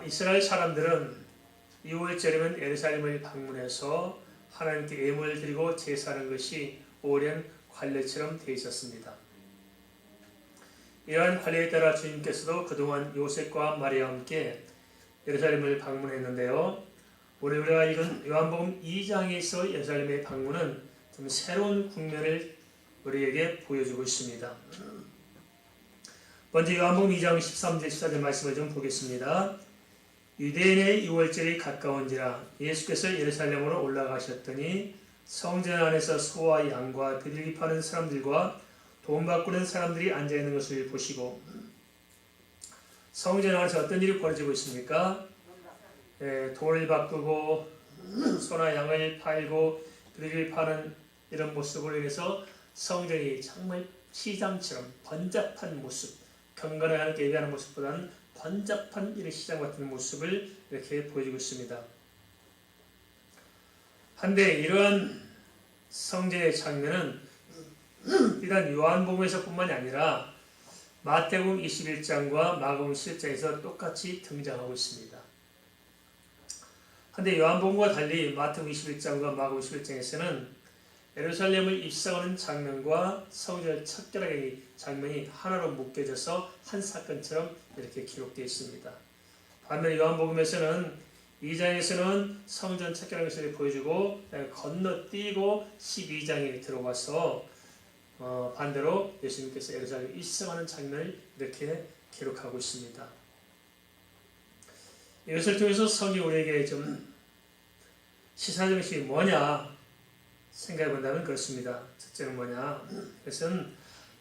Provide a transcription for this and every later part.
이스라엘 사람들은 2월절이면 예루살렘을 방문해서 하나님께 예물을 드리고 제사하는 것이 오랜 관례처럼 되어 있었습니다. 이러한 관례에 따라 주님께서도 그동안 요셉과 마리아와 함께 예루살렘을 방문했는데요. 오늘 우리가 읽은 요한복음 2장에서 예루살렘의 방문은 좀 새로운 국면을 우리에게 보여주고 있습니다. 먼저 요한복음 2장 13절 14절 말씀을 좀 보겠습니다. 유대인의 유월절이 가까운지라 예수께서 예루살렘으로 올라가셨더니 성전 안에서 소와 양과 비둘기 파는 사람들과 돈 바꾸는 사람들이 앉아있는 것을 보시고, 성전 안에서 어떤 일이 벌어지고 있습니까? 돈을 바꾸고 소나 양을 팔고 비둘기를 파는 이런 모습으로 인해서 성전이 정말 시장처럼 번잡한 모습, 경건을 하나님께 예배하는 모습보다는 번잡한 이런 시장 같은 모습을 이렇게 보여주고 있습니다. 한데 이러한 성전의 장면은 비단 요한복음에서뿐만이 아니라 마태복음 21장과 마가복음 11장에서 똑같이 등장하고 있습니다. 한데 요한복음과 달리 마태복음 21장과 마가복음 11장에서는 예루살렘을 입성하는 장면과 성전을 척결하는 장면이 하나로 묶여져서 한 사건처럼 이렇게 기록되어 있습니다. 반면에 요한복음에서는 2장에서는 성전 척결하는 것을 보여주고 건너뛰고 12장에 들어와서 반대로 예수님께서 예루살렘을 입성하는 장면을 이렇게 기록하고 있습니다. 이것을 통해서 성경이 우리에게 좀 시사하는 것이 뭐냐 생각해 본다면 그렇습니다. 첫째는 뭐냐? 그것은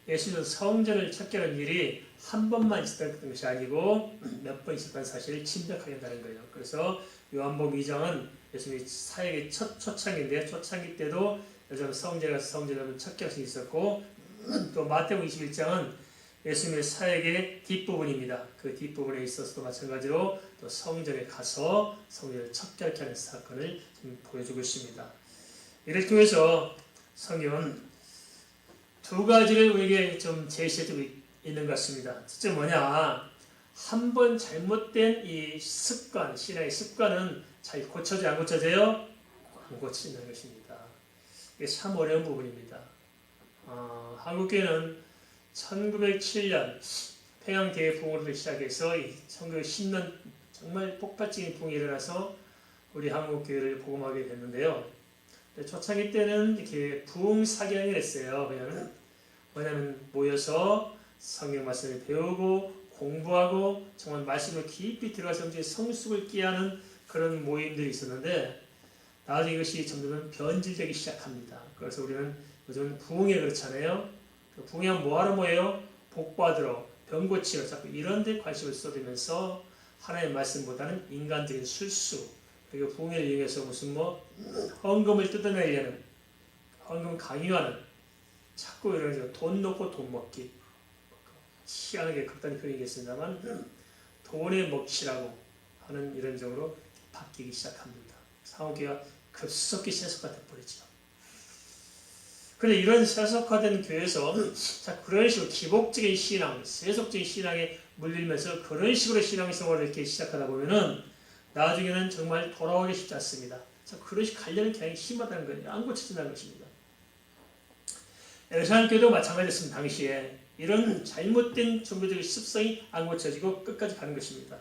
예수님은 성전을 척결한 일이 한 번만 있었던 것이 아니고 몇 번 있었다는 사실을 짐작하게 한다는 거예요. 그래서 요한복음 2장은 예수님의 사역의 첫 초창기인데, 초창기 때도 여전히 성전에 가서 성전을 척결할 수 있었고, 또 마태복음 21장은 예수님의 사역의 뒷부분입니다. 그 뒷부분에 있어서도 마찬가지로 또 성전에 가서 성전을 척결케 하는 사건을 지금 보여주고 있습니다. 이를 통해서 성경은 두 가지를 우리에게 좀 제시해주고 있는 것 같습니다. 첫째 뭐냐? 한 번 잘못된 이 습관, 신앙의 습관은 잘 고쳐져 안 고쳐져요? 안 고쳐지는 것입니다. 이게 참 어려운 부분입니다. 한국교회는 1907년 평양대회부흥으로 시작해서 1910년 정말 폭발적인 부흥이 일어나서 우리 한국교회를 복음하게 됐는데요. 초창기 때는 이렇게 부흥 사경을 했어요. 왜냐하면 모여서 성경 말씀을 배우고 공부하고 정말 말씀을 깊이 들어가서 성숙을 깨하는 그런 모임들이 있었는데, 나중에 이것이 점점 변질되기 시작합니다. 그래서 우리는 요즘 부흥에 그렇잖아요. 부흥하면 뭐하러 모여요? 복받으러, 병 고치러 자꾸 이런 데 관심을 쏟으면서 하나님의 말씀보다는 인간적인 술수, 그리고 부흥회를 이용해서 무슨 헌금을 뜯어내려는, 헌금 강요하는, 자꾸 이런 돈 놓고 돈 먹기, 희한하게 극단의 표현이겠습니다만 돈에 먹칠하고 하는 이런 쪽으로 바뀌기 시작합니다. 상호교회가 급속히 세속화돼 버리죠. 그런데 이런 세속화된 교회에서 그런 식으로 기복적인 신앙, 세속적인 신앙에 물리면서 그런 식으로 신앙생활을 이렇게 시작하다 보면은 나중에는 정말 돌아오기 쉽지 않습니다. 그런 식으로 관련이 굉장히 심하다는 거예요. 안 고쳐진다는 것입니다. 예루살렘 교회도 마찬가지였습니다. 당시에 이런 잘못된 종교적인 습성이 안 고쳐지고 끝까지 가는 것입니다.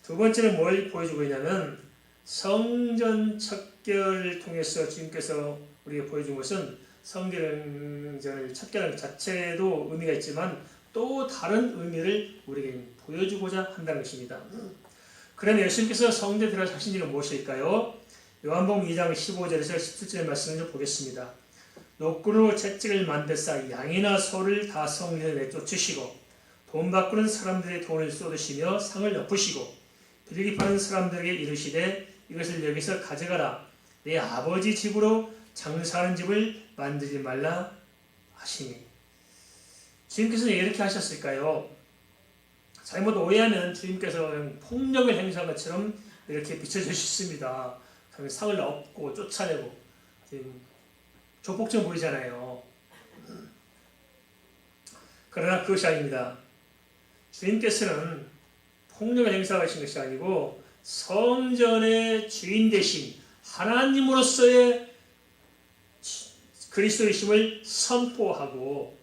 두 번째는 뭘 보여주고 있냐면, 성전 척결을 통해서 주님께서 우리에게 보여준 것은 성전을 척결하는 것 자체도 의미가 있지만 또 다른 의미를 우리에게 보여주고자 한다는 것입니다. 그러면 예수님께서 성전에 들어가신 일은 무엇일까요? 요한복음 2장 15절에서 17절의 말씀을 좀 보겠습니다. 노끈으로 채찍을 만드사 양이나 소를 다 성전에 내쫓으시고 돈 바꾸는 사람들의 돈을 쏟으시며 상을 엎으시고 비둘기 파는 사람들에게 이르시되 이것을 여기서 가져가라. 내 아버지 집으로 장사하는 집을 만들지 말라 하시니. 주님께서는 이렇게 하셨을까요? 잘못 오해하면 주님께서 폭력을 행사한 것처럼 이렇게 비춰질 수 있습니다. 상을 엎고 쫓아내고 조폭처럼 보이잖아요. 그러나 그것이 아닙니다. 주님께서는 폭력을 행사하신 것이 아니고 성전의 주인 되신 하나님으로서의 그리스도이심을 선포하고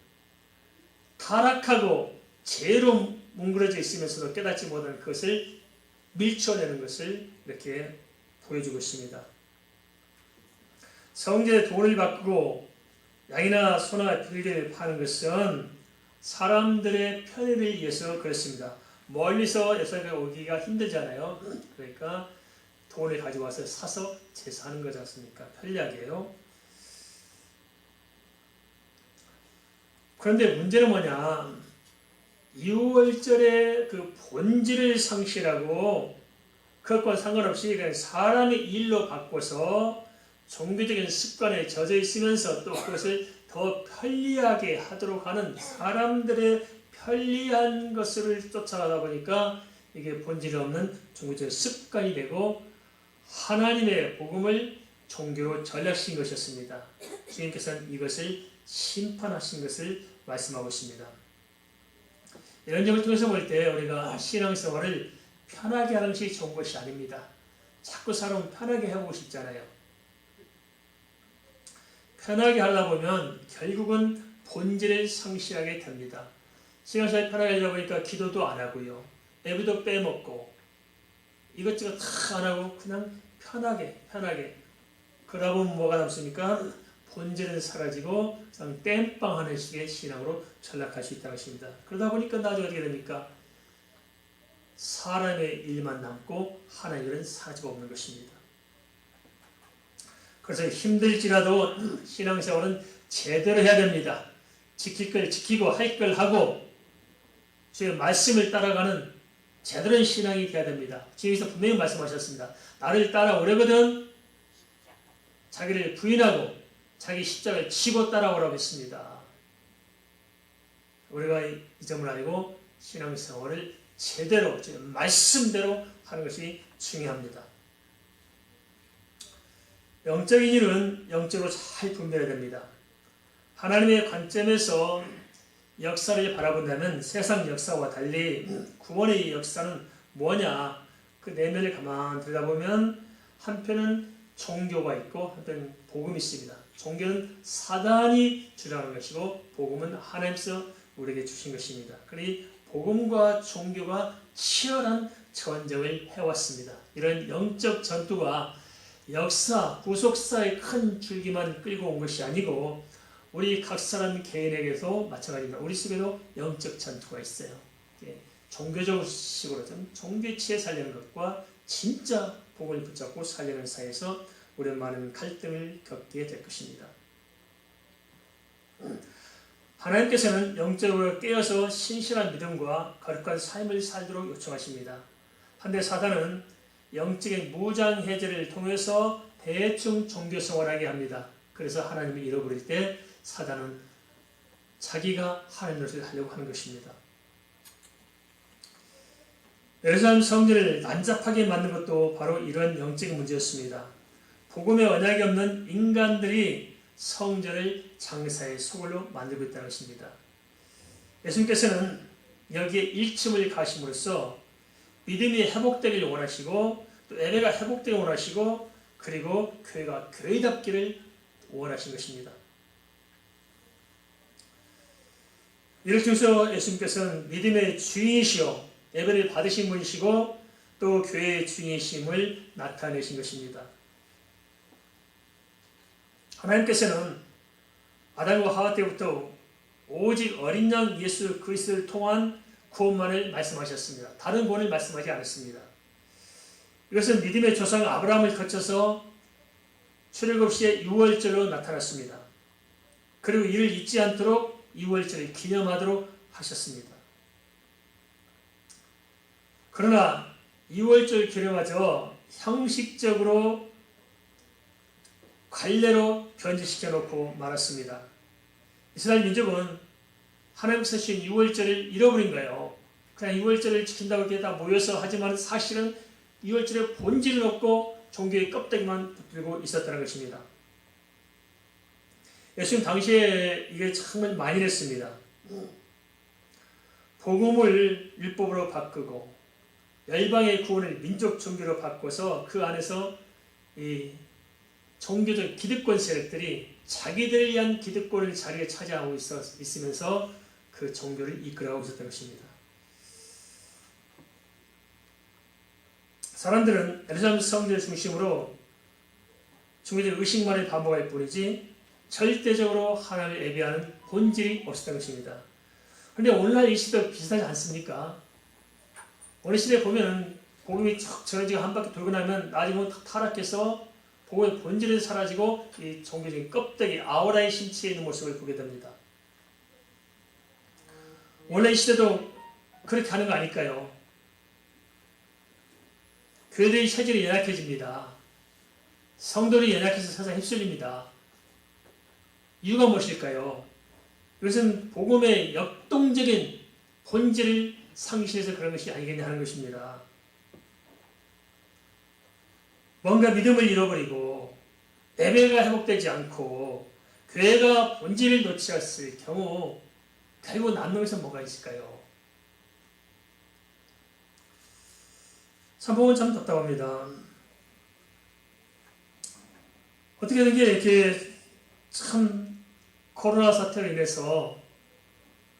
타락하고 죄로 뭉그러져 있으면서도 깨닫지 못하는 그것을 밀쳐내는 것을 이렇게 보여주고 있습니다. 성전의 돌을 바꾸고 양이나 소나 들개를 파는 것은 사람들의 편의를 위해서 그렇습니다. 멀리서 예수님께 오기가 힘들잖아요. 그러니까 돈을 가지고 와서 사서 제사하는 거지 않습니까? 편리하게요. 그런데 문제는 뭐냐? 유월절의 그 본질을 상실하고 그것과 상관없이 그냥 사람의 일로 바꿔서 종교적인 습관에 젖어 있으면서 또 그것을 더 편리하게 하도록 하는 사람들의 편리한 것을 쫓아가다 보니까 이게 본질 없는 종교적 습관이 되고 하나님의 복음을 종교로 전락시킨 것이었습니다. 주님께서는 이것을 심판하신 것을 말씀하고 있습니다. 이런 점을 통해서 볼 때 우리가 신앙생활을 편하게 하는 것이 좋은 것이 아닙니다. 자꾸 사람은 편하게 하고 싶잖아요. 편하게 하다 보면 결국은 본질을 상실하게 됩니다. 신앙생활 편하게 하다 보니까 기도도 안 하고요. 예배도 빼먹고 이것저것 다 안 하고 그냥 편하게 그러다 보면 뭐가 남습니까? 본질은 사라지고 그냥 땜빵하는 식의 신앙으로 전락할 수 있다는 것입니다. 그러다 보니까 나중에 어떻게 됩니까? 사람의 일만 남고 하나님의 일은 사라지고 없는 것입니다. 그래서 힘들지라도 신앙생활은 제대로 해야 됩니다. 지킬 걸 지키고 할 걸 하고 주의 말씀을 따라가는 제대로 된 신앙이 되어야 됩니다. 주님께서 분명히 말씀하셨습니다. 나를 따라오려거든 자기를 부인하고 자기 십자가를 지고 따라오라고 했습니다. 우리가 이 점을 알고 신앙생활을 제대로 말씀대로 하는 것이 중요합니다. 영적인 일은 영적으로 잘 분별해야 됩니다. 하나님의 관점에서 역사를 바라본다면 세상 역사와 달리 구원의 역사는 뭐냐? 그 내면을 가만히 들여다보면 한편은 종교가 있고 한편은 복음이 있습니다. 종교는 사단이 주장하는 것이고 복음은 하나님께서 우리에게 주신 것입니다. 그러니 복음과 종교가 치열한 전쟁을 해왔습니다. 이런 영적 전투가 역사, 구속사의 큰 줄기만 끌고 온 것이 아니고 우리 각 사람 개인에게도 마찬가지입니다. 우리 속에도 영적 전투가 있어요. 종교적 식으로 좀 종교의 치에 살려는 것과 진짜 복음을 붙잡고 살려는 사이에서 우리는 많은 갈등을 겪게 될 것입니다. 하나님께서는 영적으로 깨어서 신실한 믿음과 거룩한 삶을 살도록 요청하십니다. 한데 사단은 영적인 무장 해제를 통해서 대충 종교 생활하게 합니다. 그래서 하나님을 잃어버릴 때 사단은 자기가 하나님 노릇을 하려고 하는 것입니다. 예루살렘 성전을 난잡하게 만든 것도 바로 이런 영적인 문제였습니다. 복음의 언약이 없는 인간들이 성전을 장사의 소굴로 만들고 있다는 것입니다. 예수님께서는 여기에 일침을 가심으로써 믿음이 회복되기를 원하시고 또 예배가 회복되기를 원하시고 그리고 교회가 교회답기를 원하신 것입니다. 이를 통해서 예수님께서는 믿음의 주인이시오 예배를 받으신 분이시고 또 교회의 주인이심을 나타내신 것입니다. 하나님께서는 아담과 하와 때부터 오직 어린 양 예수 그리스도를 통한 구원만을 말씀하셨습니다. 다른 구원을 말씀하지 않았습니다. 이것은 믿음의 조상 아브라함을 거쳐서 출애굽 시의 유월절로 나타났습니다. 그리고 이를 잊지 않도록 유월절을 기념하도록 하셨습니다. 그러나 유월절 기념마저 형식적으로 관례로 변질시켜 놓고 말았습니다. 이스라엘 민족은 하나님께서 주신 유월절을 잃어버린 거예요. 그냥 유월절을 지킨다고 이렇게 다 모여서 하지만 사실은 유월절의 본질은 없고 종교의 껍데기만 붙들고 있었다는 것입니다. 예수님 당시에 이게 정말 많이 했습니다. 복음을 율법으로 바꾸고 열방의 구원을 민족 종교로 바꿔서 그 안에서 이 종교적 기득권 세력들이 자기들을 위한 기득권을 자리에 차지하고 있으면서 그 종교를 이끌어가고 있었던 것입니다. 사람들은 예루살렘 성전을 중심으로 중요한 의식만을 반복할 뿐이지 절대적으로 하나님을 예배하는 본질이 없었던 것입니다. 그런데 오늘날 이 시대도 비슷하지 않습니까? 어느 시대에 보면 복음이 척 전해지고 한 바퀴 돌고 나면 나중에 타락해서 복음의 본질이 사라지고 이 종교적인 껍데기, 아우라의 심취해 있는 모습을 보게 됩니다. 원래 이 시대도 그렇게 하는 거 아닐까요? 교회들이 체질이 연약해집니다. 성도들이 연약해서 세상에 휩쓸립니다. 이유가 무엇일까요? 이것은 복음의 역동적인 본질을 상실해서 그런 것이 아니겠냐 하는 것입니다. 뭔가 믿음을 잃어버리고 예배가 회복되지 않고 교회가 본질을 놓치었을 경우 결국 남는 것은 뭐가 있을까요? 참 보면 참 답답합니다. 어떻게 된 게 이렇게 참 코로나 사태로 인해서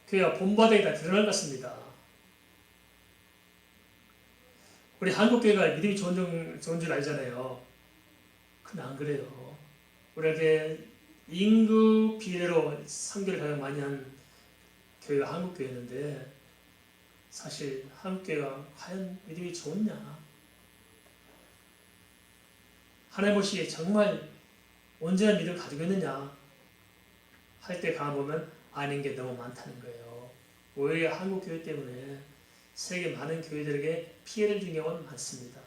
교회가 본바닥에 다 드러난 것 같습니다. 우리 한국교회가 믿음이 좋은 줄 알잖아요. 근데 안 그래요. 우리에게 인구 비례로 선교를 가장 많이 한 교회가 한국교회였는데 사실 한국교회가 과연 믿음이 좋냐? 하나님 보시기에 정말 온전한 믿음을 가지고 있느냐? 할 때 가보면 아닌 게 너무 많다는 거예요. 오히려 한국교회 때문에 세계 많은 교회들에게 피해를 준 경우는 많습니다.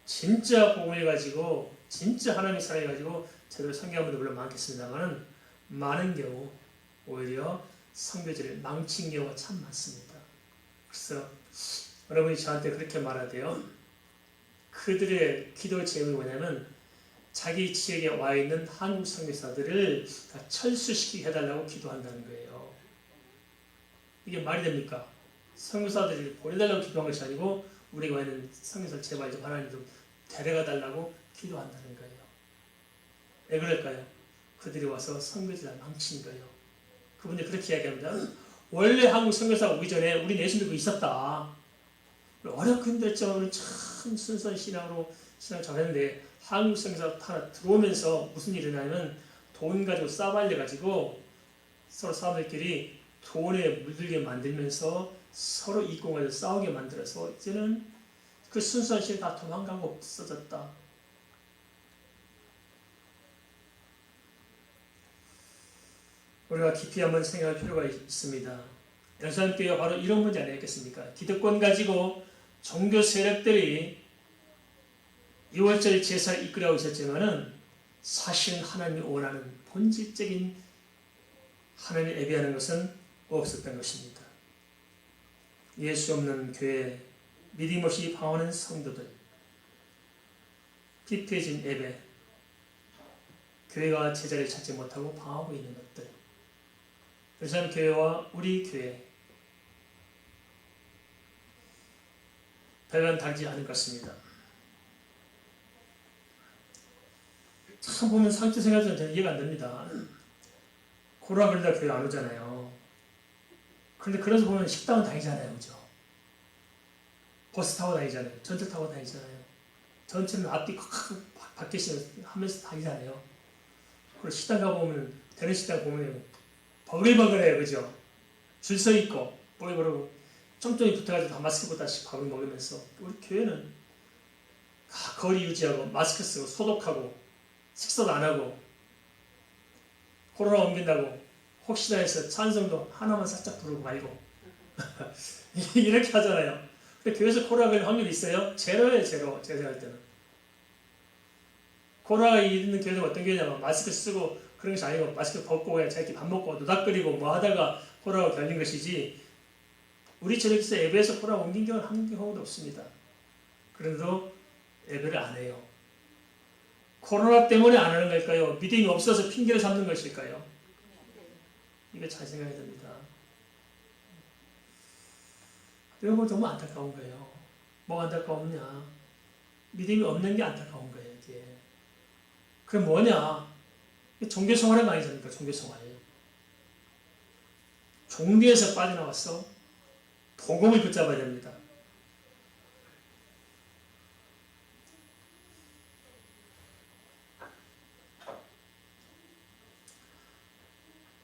진짜 복음을 가지고 진짜 하나님의 사랑을 가지고 제대로 선교한 분들 물론 많겠습니다만 많은 경우 오히려 선교지를 망친 경우가 참 많습니다. 그래서 여러분이 저한테 그렇게 말하대요. 그들의 기도 제목이 뭐냐면 자기 지역에 와 있는 한국 선교사들을 다 철수시키게 해달라고 기도한다는 거예요. 이게 말이 됩니까? 선교사들이 보내달라고 기도한 것이 아니고 우리가 와 있는 선교사를 제발 좀 하나님 좀 데려가 달라고 기도한다는 거예요. 왜 그럴까요? 그들이 와서 선교지를 망친 거예요. 그분들이 그렇게 이야기합니다. 원래 한국 선교사가 오기 전에 우리 예수 믿고 있었다. 어렵게 힘들죠. 참 순수한 신앙으로 신앙을 잘했는데 한국 선교사가 하나 들어오면서 무슨 일이 일어나면 돈 가지고 싸발려가지고 서로 사람들끼리 돈에 물들게 만들면서 서로 이권가지고 싸우게 만들어서 이제는 그 순수한 신이 다 도망가고 없어졌다. 우리가 깊이 한번 생각할 필요가 있습니다. 예루살렘 교회가 바로 이런 문제 아니겠습니까? 기득권 가지고 종교 세력들이 2월절 제사를 이끌어가고 있었지만은 사실은 하나님이 원하는 본질적인 하나님을 예배하는 것은 없었던 것입니다. 예수 없는 교회, 믿음 없이 방황하는 성도들, 피폐해진 예배, 교회가 제자리를 찾지 못하고 방황하고 있는 것들, 예루살렘 교회와 우리 교회 별반 다르지 않을 것 같습니다. 참 보면 상처 생각하면 저는 이해가 안 됩니다. 코로나 걸리다 교회 안 오잖아요. 그런데 그래서 보면 식당은 다니잖아요. 그죠? 버스 타고 다니잖아요. 전철 타고 다니잖아요. 전철은 앞뒤 밖에 하면서 다니잖아요. 그리고 식당 가보면, 되는 식당 보면 버글버글해요. 그죠? 줄 서 있고, 버글버글하고, 쫑쫑이 붙어가지고 다 마스크 보다시 밥을 먹으면서, 우리 교회는 거리 유지하고, 마스크 쓰고, 소독하고, 식사도 안 하고, 코로나 옮긴다고, 혹시나 해서 찬성도 하나만 살짝 부르고 말고, 이렇게 하잖아요. 근데 교회에서 코로나 걸릴 확률이 있어요? 제로예요, 제로. 제가 생각할 때는. 코로나가 있는 교회는 어떤 교회냐면 마스크 쓰고 그런 것이 아니고 마스크 벗고 그냥 자기 밥 먹고 노닥거리고 뭐 하다가 코로나가 걸린 것이지 우리 저녁에서 예배에서 코로나 옮긴 경우는 한 경우도 없습니다. 그래도 예배를 안 해요. 코로나 때문에 안 하는 걸까요? 믿음이 없어서 핑계를 삼는 것일까요? 이거 잘 생각해야 됩니다. 이거 너무 안타까운 거예요. 뭐가 안타까우냐? 믿음이 없는 게 안타까운 거예요. 이게. 그럼 뭐냐? 종교생활이 아니잖아요. 종교생활. 종교에서 빠져나와서 복음을 붙잡아야 됩니다.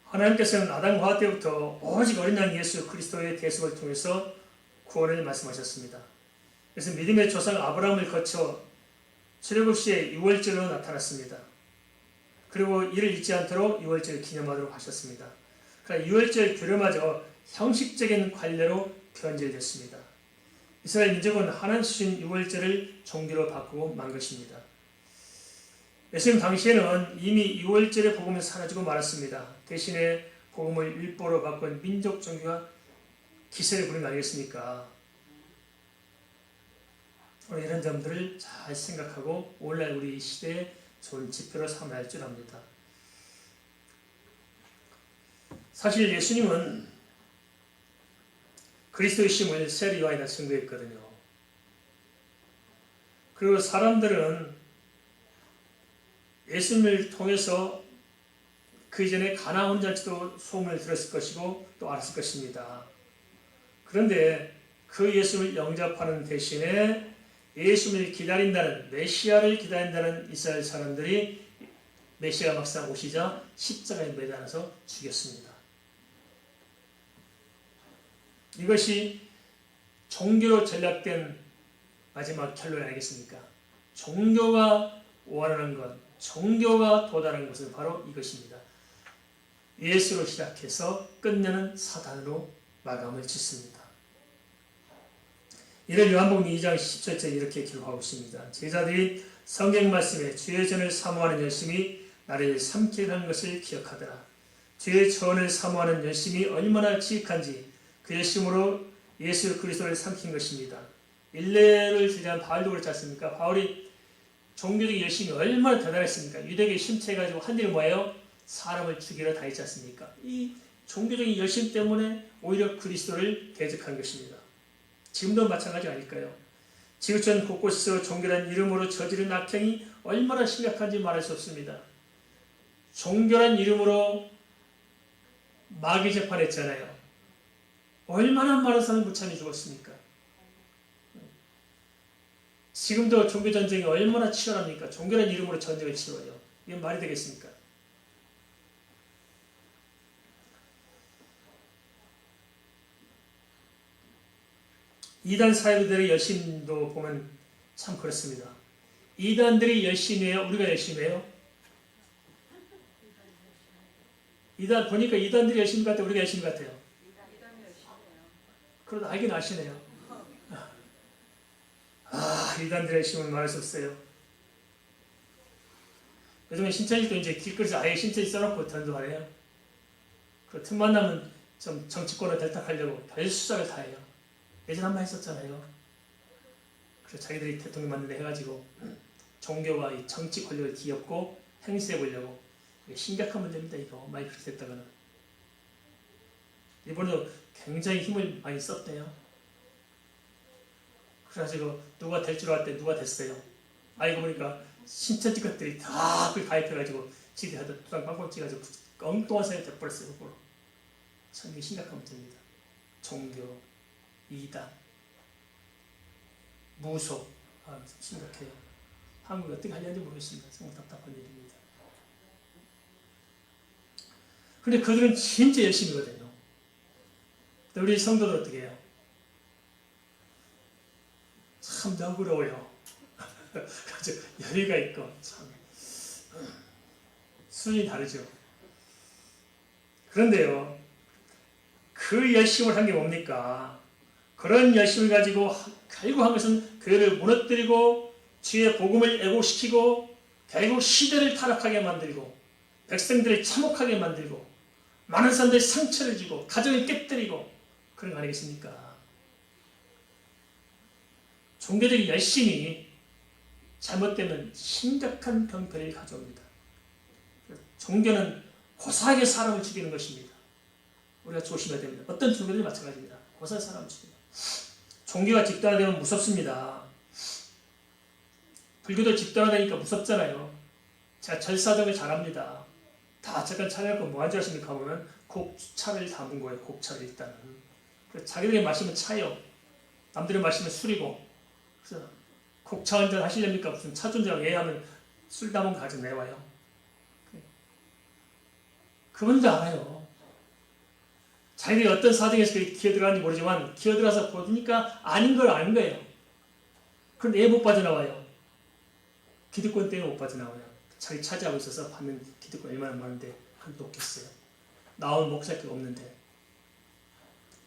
하나님께서는 아담과 하와 때부터 오직 어린 양 예수 그리스도의 대속을 통해서 구원을 말씀하셨습니다. 그래서 믿음의 조상 아브라함을 거쳐 출애굽시에 유월절로 나타났습니다. 그리고 이를 잊지 않도록 유월절을 기념하도록 하셨습니다. 그러나 유월절 규례마저 형식적인 관례로 변질됐습니다. 이스라엘 민족은 하나님 주신 유월절을 종교로 바꾸고 만 것입니다. 예수님 당시에는 이미 유월절의 복음은 사라지고 말았습니다. 대신에 복음을 율법으로 바꾼 민족 종교가 기세를 부린 거 아니겠습니까? 오늘 이런 점들을 잘 생각하고 오늘날 우리 시대의 좋은 지표로 삼아야 할 줄 압니다. 사실 예수님은 그리스도의 심을 세례 요한이다 증거했거든요. 그리고 사람들은 예수님을 통해서 그 이전에 가나 혼잔치도 소문을 들었을 것이고 또 알았을 것입니다. 그런데 그 예수를 영접하는 대신에 예수를 기다린다는, 메시아를 기다린다는 이스라엘 사람들이 메시아가 막상 오시자 십자가에 매달아서 죽였습니다. 이것이 종교로 전락된 마지막 결론이 아니겠습니까? 종교가 원하는 것, 종교가 도달하는 것은 바로 이것입니다. 예수로 시작해서 끝내는 사단으로 마감을 짓습니다. 이를 요한복음 2장 10절째 이렇게 기록하고 있습니다. 제자들이 성경 말씀에 주의 전을 사모하는 열심이 나를 삼키게 하는 것을 기억하더라. 주의 전을 사모하는 열심이 얼마나 지극한지 그 열심으로 예수 그리스도를 삼킨 것입니다. 일례를 제기한 바울도 그렇지 않습니까? 바울이 종교적 열심이 얼마나 대단했습니까? 유대교에 심취해가지고 한 일이 뭐예요? 사람을 죽이러 다니지 않습니까? 이 종교적인 열심 때문에 오히려 그리스도를 대적한 것입니다. 지금도 마찬가지 아닐까요? 지구촌 곳곳에서 종교란 이름으로 저지른 악행이 얼마나 심각한지 말할 수 없습니다. 종교란 이름으로 마귀 재판했잖아요. 얼마나 많은 사람이 무참히 죽었습니까? 지금도 종교 전쟁이 얼마나 치열합니까? 종교란 이름으로 전쟁을 치러요. 이게 말이 되겠습니까? 이단 사이비들의 열심도 보면 참 그렇습니다. 이단들이 열심히 해요? 우리가 열심히 해요? 이단 보니까 이단들이 열심히 같아요? 우리가 열심히 같아요? 그러다 알긴 아시네요. 이단들의 열심은 말할 수 없어요. 요즘에 신천지도 이제 길거리에서 아예 신천지 써놓고 전도하래요. 그 틈만 나면 좀 정치권을 del탁하려고 별 수작을 다 해요. 예전에 한번 했었잖아요. 그래서 자기들이 대통령 만든다 해가지고 종교와 이 정치 권력을 뒤엎고 행세해 보려고. 심각한 문제입니다. 이거 많이 그렇게 됐다가는. 이번에도 굉장히 힘을 많이 썼대요. 그래가지고 누가 될 줄 알았더니 누가 됐어요. 알고 보니까 신천지 것들이 다 그걸 가입해가지고 지들이 하다 두당 빵빵 찍어가지고 엉뚱한 사람이 돼버렸어요. 그걸로. 참 이게 심각한 문제입니다. 종교, 이단, 무속, 참 심각해요. 한국이 어떻게 하려는지 모르겠습니다. 정말 답답한 일입니다. 근데 그들은 진짜 열심히거든요. 우리 성도들 어떻게 해요? 참 너그러워요. 아주 여유가 있고 참 수준이 다르죠. 그런데요, 그 열심을 한 게 뭡니까? 그런 열심을 가지고 결국 한 것은 교회를 무너뜨리고 주의 복음을 애곡시키고 결국 시대를 타락하게 만들고 백성들을 참혹하게 만들고 많은 사람들이 상처를 주고 가정을 깨뜨리고 그런 거 아니겠습니까? 종교적인 열심이 잘못되면 심각한 병폐를 가져옵니다. 종교는 고사하게 사람을 죽이는 것입니다. 우리가 조심해야 됩니다. 어떤 종교든지 마찬가지입니다. 고사하게 사람을 죽입니다. 종교가 집단화되면 무섭습니다. 불교도 집단화되니까 무섭잖아요. 제가 절사정을 잘합니다. 다 잠깐 차려놓고 뭐 하는 줄 아십니까? 하면 곡차를 담은 거예요. 곡차를 일단은. 자기들이 마시면 차요. 남들이 마시면 술이고. 그래서 곡차 한잔 하시렵니까? 무슨 차존자라고 하면 술 담은 거 가지고 내와요. 그분도 알아요. 자기들이 어떤 사정에서 기어들어가는지 모르지만 기어들어서 보니까 아닌 걸 아는 거예요. 그런데 애 못 빠져나와요. 기득권 때문에 못 빠져나와요. 자기 차지하고 있어서 받는 기득권 얼마나 많은데 그건 높겠어요. 나온 목사가 없는데.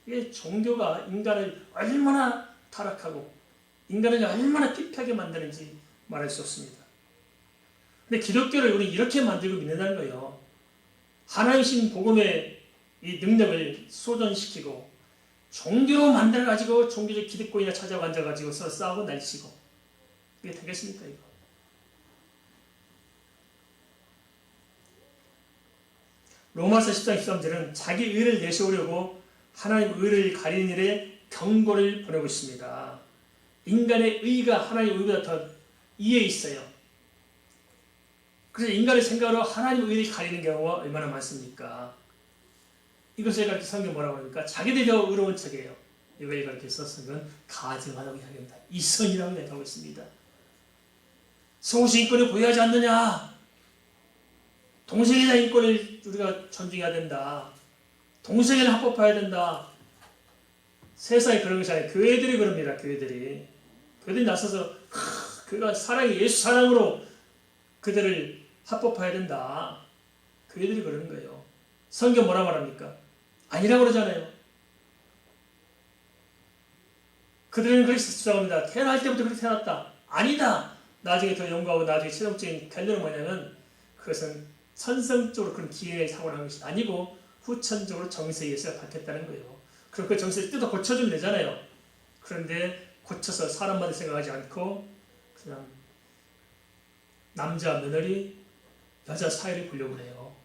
이게 종교가 인간을 얼마나 타락하고 인간을 얼마나 피폐하게 만드는지 말할 수 없습니다. 근데 기독교를 우리 이렇게 만들고 믿는다는 거예요. 하나님신 복음의 이 능력을 소전시키고 종교로 만들어가지고 종교적 기득권이나 찾아가 앉아가지고 서로 싸우고 날치고 이게 되겠습니까 이거? 로마서 10장 13절은 자기 의를 내세우려고 하나님 의를 가리는 일에 경고를 보내고 있습니다. 인간의 의가 하나님의 의보다 더 이에 있어요. 그래서 인간의 생각으로 하나님의 의를 가리는 경우가 얼마나 많습니까? 이것을 가르쳐 성경 뭐라고 합니까? 자기들이 더 의로운 척이에요. 이걸 가르쳐서 성경은 가증하라고 이야기합니다. 이선이라고 이야기하고 있습니다. 소수 인권을 보유하지 않느냐? 동성애자 인권을 우리가 존중해야 된다. 동성애를 합법화해야 된다. 세상에 그런 것이 아니라 교회들이 그럽니다. 교회들이 나서서 그가 사랑이 예수 사랑으로 그들을 합법화해야 된다. 교회들이 그러는 거예요. 성경 뭐라 말합니까? 아니라고 그러잖아요. 그들은 그렇게 주장합니다. 태어날 때부터 그렇게 태어났다. 아니다. 나중에 더 연구하고 나중에 최종적인 결론은 뭐냐면 그것은 선성적으로 그런 기회에 사고를 한 것이 아니고 후천적으로 정세에 의해서 밝혔다는 거예요. 그럼 그 정세를 뜯어 고쳐주면 되잖아요. 그런데 고쳐서 사람만을 생각하지 않고 그냥 남자 며느리 여자 사이를 보려고 해요.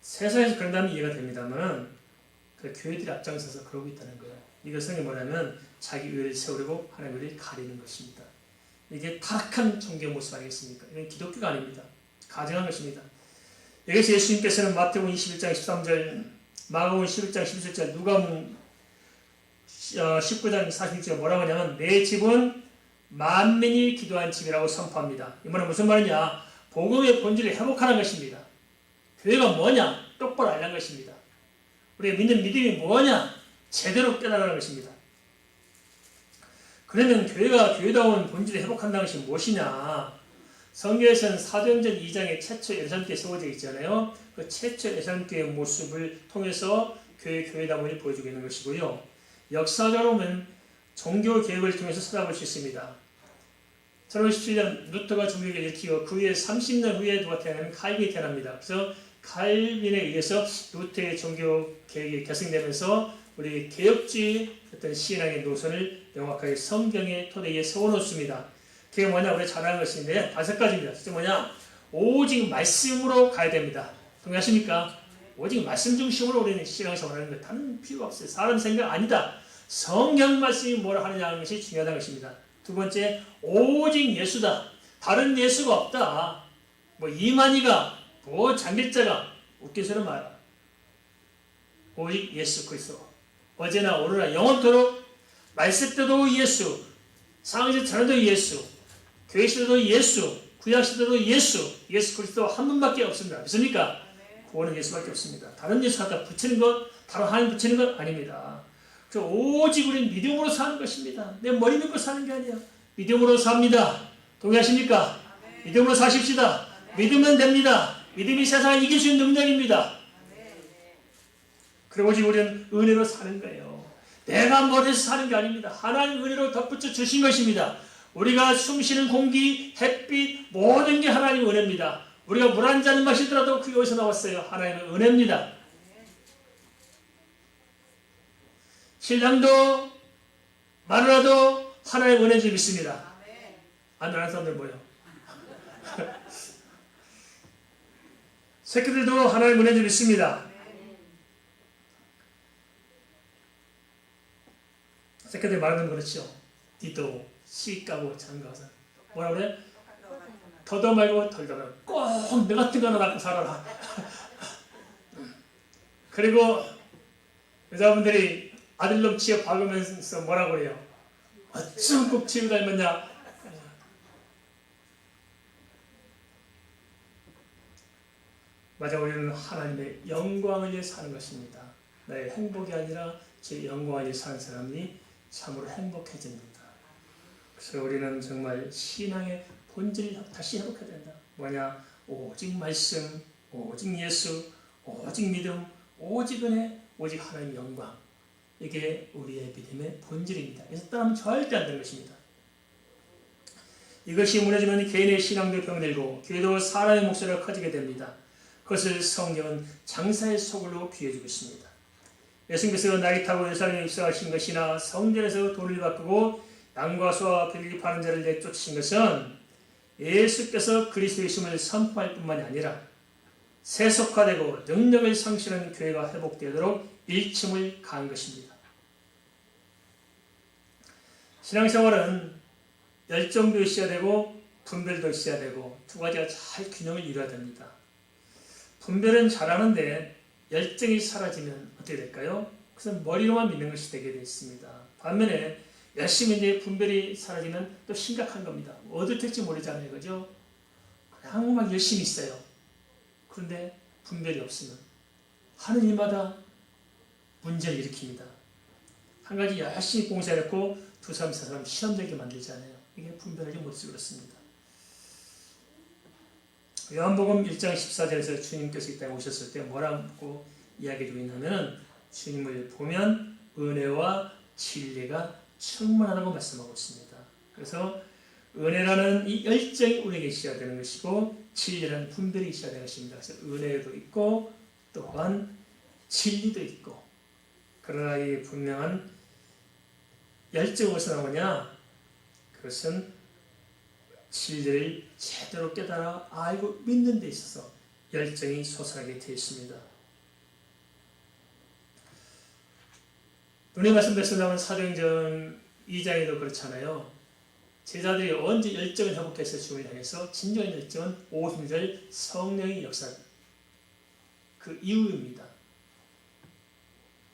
세상에서 그런다면 이해가 됩니다만 그 교회들이 앞장서서 그러고 있다는 거예요. 이것은 뭐냐면 자기 의를 세우려고 하나님의 의를 가리는 것입니다. 이게 타락한 종교 모습 아니겠습니까? 이건 기독교가 아닙니다. 가증한 것입니다. 여기서 예수님께서는 마태복음 21장 13절, 마가복음 11장 17절, 누가복음 19장 46절 뭐라고 하냐면 내 집은 만민이 기도한 집이라고 선포합니다. 이 말은 무슨 말이냐? 복음의 본질을 회복하는 것입니다. 교회가 뭐냐? 똑바로 알라는 것입니다. 우리가 믿는 믿음이 뭐냐? 제대로 깨달아가는 것입니다. 그러면 교회가 교회다운 본질을 회복한다는 것이 무엇이냐? 성경에서는 사도행전 2장에 최초 예루살렘교회 세워져 있잖아요. 그 최초 예루살렘교회의 모습을 통해서 교회다움을 보여주고 있는 것이고요. 역사적으로 보면 종교 개혁을 통해서 찾아볼 수 있습니다. 1517년 루터가 종교개혁을 일으키고 그 후에 30년 후에 누가 태어나면 칼빈이 태어납니다. 그래서 칼빈에 의해서 루터의 종교개혁이 계승되면서 우리 개혁주의 어떤 신앙의 노선을 명확하게 성경의 토대에 세워놓습니다. 그게 뭐냐? 우리가 잘 아는 것인데 5가지입니다. 그게 뭐냐? 오직 말씀으로 가야 됩니다. 동의하십니까? 오직 말씀 중심으로 우리는 신앙생활을 하는 것 다른 필요가 없어요. 사람 생각 아니다. 성경 말씀이 뭐라 하느냐 하는 것이 중요하다는 것입니다. 두 번째, 오직 예수다. 다른 예수가 없다. 뭐 이만희가 뭐 장길자가 웃겨서는 말아. 오직 예수 그리스도. 어제나 오늘나 영원토록 말씀 때도 예수, 상황에서 전에도 예수, 교회 시대도 예수, 구약 시대도 예수, 예수 그리스도 한 분밖에 없습니다. 믿습니까? 구원은 예수밖에 없습니다. 다른 예수 갖다 붙이는 것, 다른 하나님 붙이는 것 아닙니다. 오직 우리는 믿음으로 사는 것입니다. 내 머리 믿고 사는 게 아니야. 믿음으로 삽니다. 동의하십니까? 아멘. 믿음으로 사십시다. 아멘. 믿으면 됩니다. 믿음이 세상을 이길 수 있는 능력입니다. 그리고 오직 우리는 은혜로 사는 거예요. 내가 머리에서 사는 게 아닙니다. 하나님 은혜로 덧붙여 주신 것입니다. 우리가 숨쉬는 공기, 햇빛, 모든 게 하나님의 은혜입니다. 우리가 물 한 잔 마시더라도 그게 어디서 나왔어요? 하나님의 은혜입니다. 신랑도 마누라도 하나님의 은혜인 줄 믿습니다. 안 하는 사람들 뭐예요? 새끼들도 하나님의 은혜인 줄 믿습니다. 세컨들 말하는 거 그렇죠. 디도 씨 까고 장가서 뭐라 그래? 더더 말고 덜더 말고 꼭 너 같은 거 하나 낳고 살아라. 그리고 여자분들이 아들놈 취업 박으면서 뭐라 그래요? 어쩜 꼭 취업 닮았냐? 맞아, 우리는 하나님의 영광을 위해 사는 것입니다. 나의 행복이 아니라 제 영광을 위해 사는 사람이 참으로 행복해집니다. 그래서 우리는 정말 신앙의 본질을 다시 회복해야 된다. 뭐냐? 오직 말씀, 오직 예수, 오직 믿음, 오직 은혜, 오직 하나님의 영광. 이게 우리의 믿음의 본질입니다. 그래서 따르면 절대 안 되는 것입니다. 이것이 무너지면 개인의 신앙도 병들고 교회도 사람의 목소리가 커지게 됩니다. 그것을 성경은 장사의 소굴로 비유해주고 있습니다. 예수님께서 날이 타고 예루살렘에 입성하신 것이나 성전에서 돌을 바꾸고 양과 소와 빌리 파는 자를 내쫓으신 것은 예수께서 그리스도이심을 선포할 뿐만이 아니라 세속화되고 능력을 상실하는 교회가 회복되도록 일침을 가한 것입니다. 신앙생활은 열정도 있어야 되고 분별도 있어야 되고 두 가지가 잘 균형을 이루어야 됩니다. 분별은 잘하는데 열정이 사라지면 어떻게 될까요? 그것은 머리로만 믿는 것이 되게 되어 있습니다. 반면에 열심히 이제 분별이 사라지면 또 심각한 겁니다. 어딜 될지 모르잖아요. 그죠? 그냥 막 열심히 있어요. 그런데 분별이 없으면 하는 일마다 문제를 일으킵니다. 한 가지 열심히 봉사했고 두 사람, 세 사람 시험되게 만들잖아요. 이게 분별하지 못해서 그렇습니다. 요한복음 1장 14절에서 주님께서 이 땅에 오셨을 때 뭐라고 이야기해주고 있냐면 주님을 보면 은혜와 진리가 충만하다고 말씀하고 있습니다. 그래서 은혜라는 이 열정이 우리에게 있어야 되는 것이고 진리라는 분별이 있어야 되는 것입니다. 그래서 은혜도 있고 또한 진리도 있고 그러나 이 분명한 열정이 어디서 나오냐? 그것은 진리를 제대로 깨달아 알고 믿는 데 있어서 열정이 솟아나게 되어 있습니다. 오늘 말씀대로 나온 사도행전 2장에도 그렇잖아요. 제자들이 언제 열정을 회복해서 주님을 향해서 진정한 열정은 오순절 성령의 역사 그 이후입니다.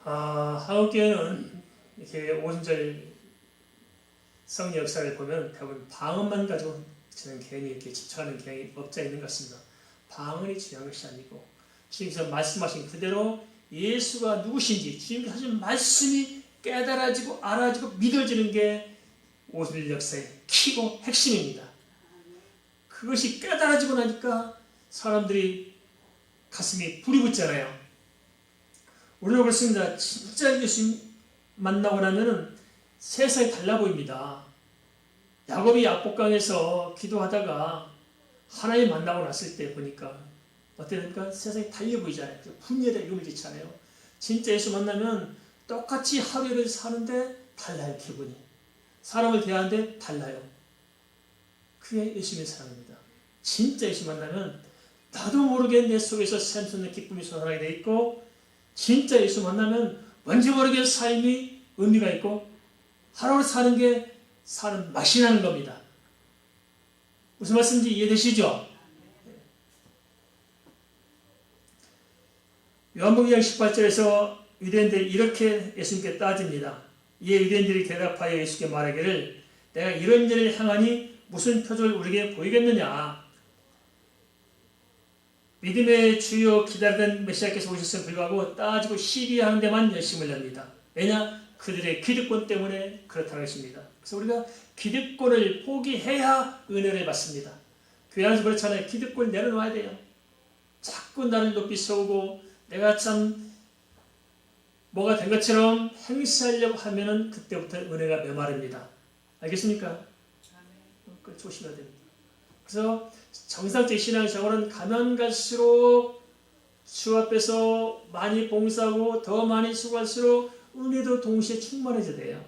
한국교회는 이렇게 오순절 성령 역사를 보면 대부분 방언만 가지고 저는 괜히 이렇게 집착하는 경향이 없지 않는 것 같습니다. 방언이 중요한 것이 아니고 주님께서 말씀하신 그대로 예수가 누구신지 주님께서 하신 말씀이 깨달아지고 알아지고 믿어지는 게 오순절 역사의 키고 핵심입니다. 그것이 깨달아지고 나니까 사람들이 가슴이 불이 붙잖아요. 우리도 그렇습니다. 진짜 예수님 만나고 나면은 세상이 달라 보입니다. 야곱이 야복강에서 기도하다가 하나님 만나고 났을 때 보니까 어떻게 됩니까? 세상이 달려 보이잖아요. 분열의 이름을 짓잖아요. 진짜 예수 만나면 똑같이 하루를 사는데 달라요. 기분이. 사람을 대하는데 달라요. 그게 예수님의 사랑입니다. 진짜 예수 만나면 나도 모르게 내 속에서 샘솟는 기쁨이 솟아나게 돼 있고 진짜 예수 만나면 뭔지 모르게 삶이 의미가 있고 하루를 사는 게 사는 맛이 나는 겁니다. 무슨 말씀인지 이해되시죠? 요한복음 2장 18절에서 유대인들이 이렇게 예수님께 따집니다. 이에 유대인들이 대답하여 예수께 말하기를 내가 이런 일을 행하니 무슨 표적을 우리에게 보이겠느냐. 믿음의 주요 기다리던 메시아께서 오셨음에 불구하고 따지고 시비하는 데만 열심을 냅니다. 왜냐? 그들의 기득권 때문에 그렇다는 것입니다. 그래서 우리가 기득권을 포기해야 은혜를 받습니다. 교회 안에서 그렇잖아요. 기득권을 내려놓아야 돼요. 자꾸 나를 높이 세우고 내가 참 뭐가 된 것처럼 행세하려고 하면은 그때부터 은혜가 메마릅니다. 알겠습니까? 그걸 조심해야 됩니다. 그래서 정상적인 신앙생활은 가면 갈수록 주 앞에서 많이 봉사하고 더 많이 수고할수록 은혜도 동시에 충만해져야 돼요.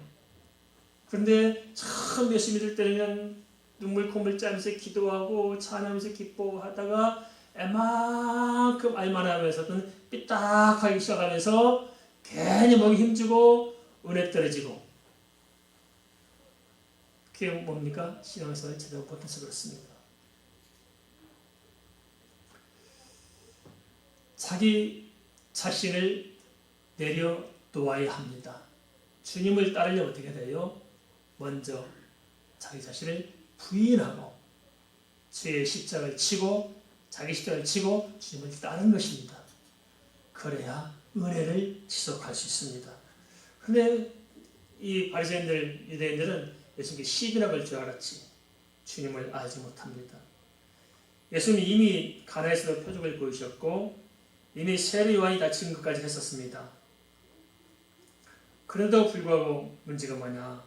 그런데 참 예수 믿을 때는 그냥 눈물 콧물 짜면서 기도하고 찬양하면서 기뻐하다가 에만큼 알만하면서는 삐딱하기 시작하면서 괜히 목이 힘주고 은혜 떨어지고 그게 뭡니까? 신앙생활을 제대로 못해서 그렇습니다. 자기 자신을 내려놓아야 합니다. 주님을 따르려면 어떻게 돼요? 먼저 자기 자신을 부인하고 주의 십자가를 치고 자기 십자가를 치고 주님을 따르는 것입니다. 그래야 은혜를 지속할 수 있습니다. 그런데 이 바리새인들, 유대인들은 예수님께 시비나 걸 줄 알았지 주님을 알지 못합니다. 예수님이 이미 가나에서도 표적을 보이셨고 이미 세례 요한이 다 증거까지 했었습니다. 그래도 불구하고 문제가 뭐냐?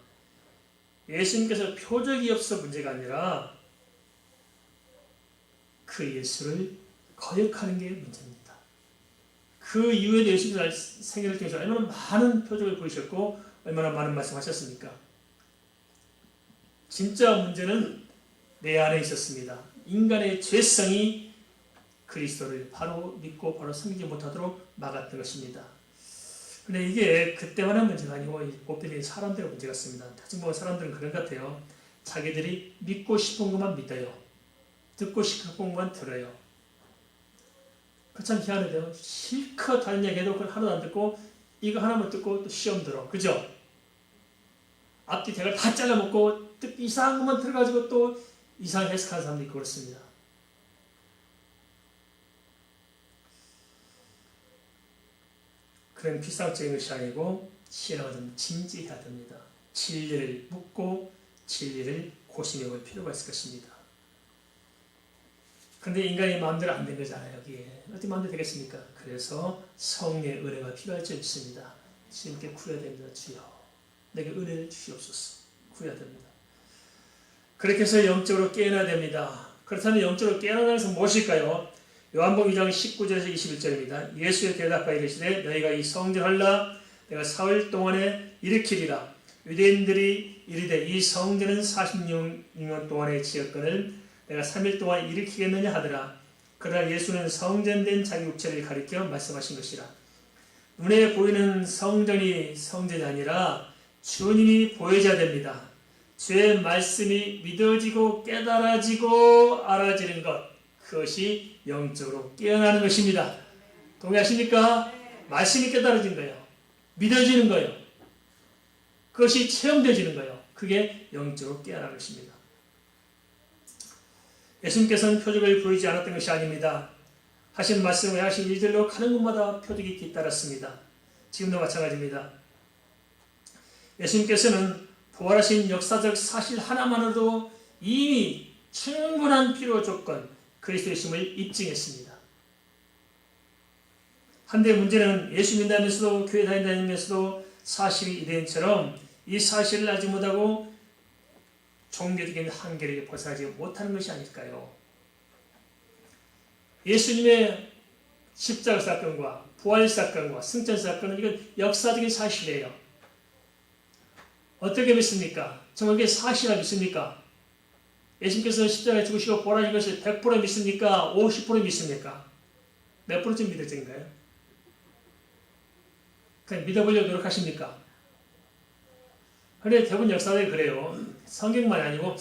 예수님께서 표적이 없어 문제가 아니라 그 예수를 거역하는 게 문제입니다. 그 이후에도 예수님 생애를 통해서 얼마나 많은 표적을 보이셨고 얼마나 많은 말씀하셨습니까? 진짜 문제는 내 안에 있었습니다. 인간의 죄성이 그리스도를 바로 믿고 바로 섬기지 못하도록 막았던 것입니다. 근데 이게 그때만한 문제가 아니고 보편적인 사람들의 문제 같습니다. 대충 보면 사람들은 그런 것 같아요. 자기들이 믿고 싶은 것만 믿어요. 듣고 싶은 것만 들어요. 그 참 희한해요. 실컷 다른 얘기해도 그걸 하나도 안 듣고 이거 하나만 듣고 또 시험 들어. 그죠? 앞뒤 대가를 다 잘라먹고 이상한 것만 들어가지고 또 이상하게 해석하는 사람도 있고 그렇습니다. 그런 피상적인 것이 아니고 신앙은 좀 진지해야 됩니다. 진리를 묻고 진리를 고심해 볼 필요가 있을 것입니다. 그런데 인간이 마음대로 안 된 거잖아요. 여기에 어떻게 마음대로 되겠습니까? 그래서 성령의 은혜가 필요할 줄 믿습니다. 주님께 구해야 됩니다. 주여 내게 은혜를 주시옵소서. 구해야 됩니다. 그렇게 해서 영적으로 깨어나야 됩니다. 그렇다면 영적으로 깨어나는 것은 무엇일까요? 요한복음 2장 19절에서 21절입니다. 예수의 대답하여 이르시되 너희가 이 성전할라 내가 사흘 동안에 일으키리라. 유대인들이 이르되 이 성전은 46년 동안에 지었거늘 내가 3일 동안 일으키겠느냐 하더라. 그러나 예수는 성전된 자기 육체를 가리켜 말씀하신 것이라. 눈에 보이는 성전이 성전이 아니라 주님이 보여져야 됩니다. 주의 말씀이 믿어지고 깨달아지고 알아지는 것, 그것이 영적으로 깨어나는 것입니다. 동의하십니까? 말씀이 깨달아지는 거예요. 믿어지는 거예요. 그것이 체험되어지는 거예요. 그게 영적으로 깨어나는 것입니다. 예수님께서는 표적을 보이지 않았던 것이 아닙니다. 하신 말씀을 하신 일들로 가는 곳마다 표적이 뒤따랐습니다. 지금도 마찬가지입니다. 예수님께서는 부활하신 역사적 사실 하나만으로도 이미 충분한 필요 조건, 그리스도의 심을 입증했습니다. 한데 문제는 예수 믿다면서도 교회 다닌다면서도 사실이 유대인처럼 이 사실을 알지 못하고 종교적인 한계를 벗어나지 못하는 것이 아닐까요? 예수님의 십자가 사건과 부활 사건과 승천 사건은 이건 역사적인 사실이에요. 어떻게 믿습니까? 정말 이게 사실이라 믿습니까? 예수님께서 십자가에 죽으시고 부활하신 것을 100% 믿습니까? 50% 믿습니까? 몇 프로쯤 믿어진가요? 그냥 믿어보려고 노력하십니까? 그런데 대부분 역사들이 그래요. 성경만이 아니고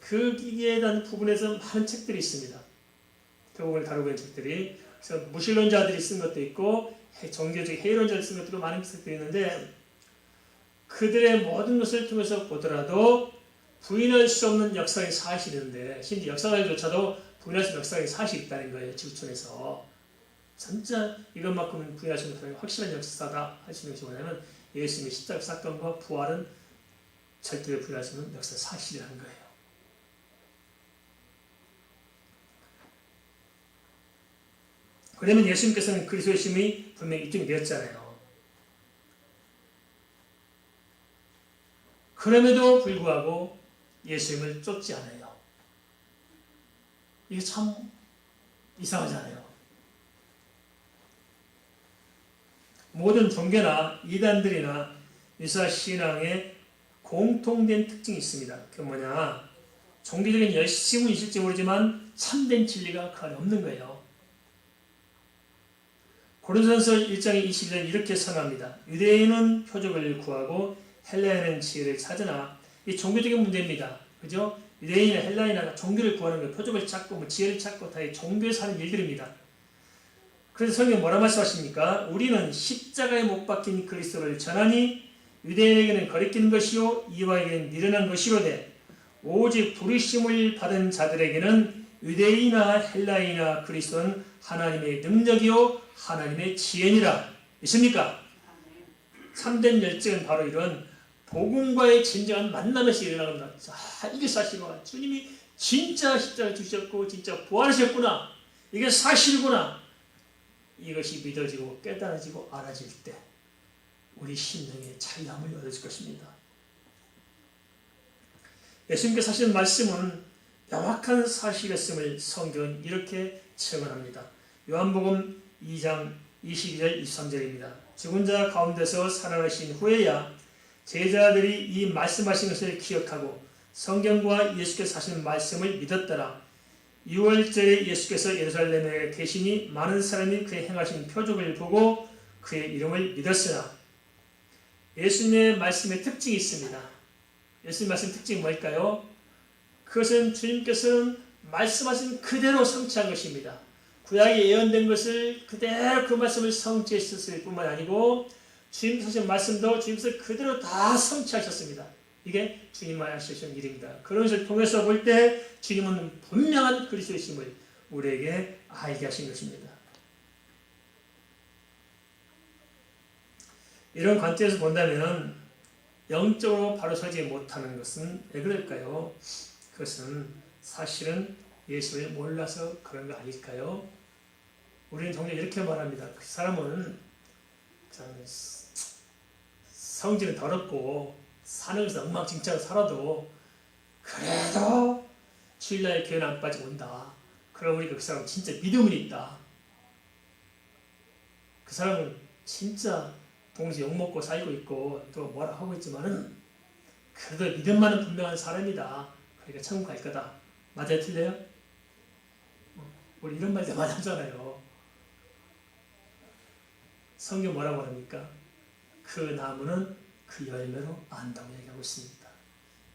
거기에 대한 부분에서 많은 책들이 있습니다. 그 부분을 다루고 있는 책들이. 그래서 무신론자들이 쓴 것도 있고 종교적 해론자들이 쓴 것도 있고 많은 책들이 있는데 그들의 모든 것을 통해서 보더라도 부인할 수 없는 역사의 사실인데 심지어 역사가조차도 부인할 수 없는 역사의 사실이 있다는 거예요. 지구촌에서. 진짜 이것만큼은 부인할 수 없는 확실한 역사다 할 수 있는 것이 뭐냐면 예수님의 십자가 사건과 부활은 절대로 부인할 수 없는 역사 사실이라는 거예요. 그러면 예수님께서는 그리스도의 심이 분명히 입증이 되었잖아요. 그럼에도 불구하고 예수님을 쫓지 않아요. 이게 참 이상하잖아요. 모든 종교나 이단들이나 유사 신앙에 공통된 특징이 있습니다. 그게 뭐냐? 종교적인 열심은 있을지 모르지만 참된 진리가 그 안에 없는 거예요. 고린도전서 1장 22절 이렇게 선언합니다. 유대인은 표적을 구하고 헬라인은 지혜를 찾으나 이 종교적인 문제입니다. 그죠? 유대인이나 헬라인이나 종교를 구하는 거, 표적을 찾고 뭐 지혜를 찾고 다 종교에서 하는 일들입니다. 그래서 성경이 뭐라 말씀하십니까? 우리는 십자가에 못 박힌 그리스도를 전하니 유대인에게는 거리끼는 것이요 이방에게는 미련한 것이로되 오직 부르심을 받은 자들에게는 유대인이나 헬라인이나 그리스도는 하나님의 능력이요 하나님의 지혜니라. 있습니까? 참된 열정은 바로 이런 복음과의 진정한 만남에서 일어나는 겁니다. 이게 사실이구나. 주님이 진짜 십자가를 주셨고 진짜 부활하셨구나. 이게 사실이구나. 이것이 믿어지고 깨달아지고 알아질 때 우리 심령의 자유함을 얻을 것입니다. 예수님께서 하신 말씀은 명확한 사실이었음을 성경은 이렇게 증언합니다. 요한복음 2장 22절 23절입니다. 죽은 자 가운데서 살아나신 후에야 제자들이 이 말씀하신 것을 기억하고 성경과 예수께서 하신 말씀을 믿었더라. 6월절에 예수께서 예루살렘에 계시니 많은 사람이 그의 행하신 표적을 보고 그의 이름을 믿었으나 예수님의 말씀의 특징이 있습니다. 예수님 말씀 특징이 뭘까요? 그것은 주님께서는 말씀하신 그대로 성취한 것입니다. 구약에 예언된 것을 그대로 그 말씀을 성취했을 뿐만 아니고 주님께서 하신 말씀도 주님께서 그대로 다 성취하셨습니다. 이게 주님만 하시는 일입니다. 그런 것을 통해서 볼 때 주님은 분명한 그리스도이심을 우리에게 알게 하신 것입니다. 이런 관점에서 본다면 영적으로 바로 서지 못하는 것은 왜 그럴까요? 그것은 사실은 예수를 몰라서 그런 거 아닐까요? 우리는 종종 이렇게 말합니다. 그 사람은 성질은 더럽고 사는 것은 엉망진창으로 살아도 그래도 주일날 교회는 안 빠지고 온다. 그러고 보니까 그 사람은 진짜 믿음은 있다. 그 사람은 진짜 동시에 욕먹고 살고 있고 또 뭐라 하고 있지만은 그래도 믿음만은 분명한 사람이다. 그러니까 천국 갈 거다. 맞아요? 틀려요? 우리 이런 말도 많이 하잖아요. 성경 뭐라고 합니까? 그 나무는 그 열매로 안다고 얘기하고 있습니다.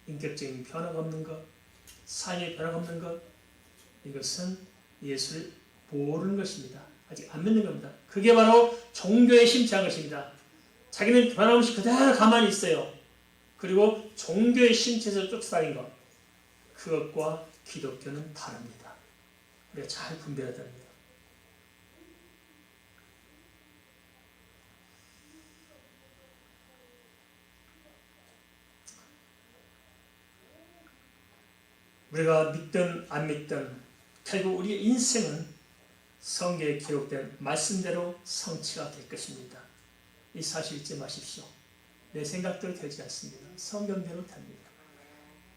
인격적인 변화가 없는 것, 삶의 변화가 없는 것, 이것은 예수를 모르는 것입니다. 아직 안 믿는 겁니다. 그게 바로 종교에 심취한 것입니다. 자기는 변함없이 그대로 가만히 있어요. 그리고 종교에 심취해서 쫓아다닌 것, 그것과 기독교는 다릅니다. 우리가 잘 분별해야 됩니다. 우리가 믿든 안 믿든 결국 우리의 인생은 성경에 기록된 말씀대로 성취가 될 것입니다. 이 사실 잊지 마십시오. 내 생각대로 되지 않습니다. 성경대로 됩니다.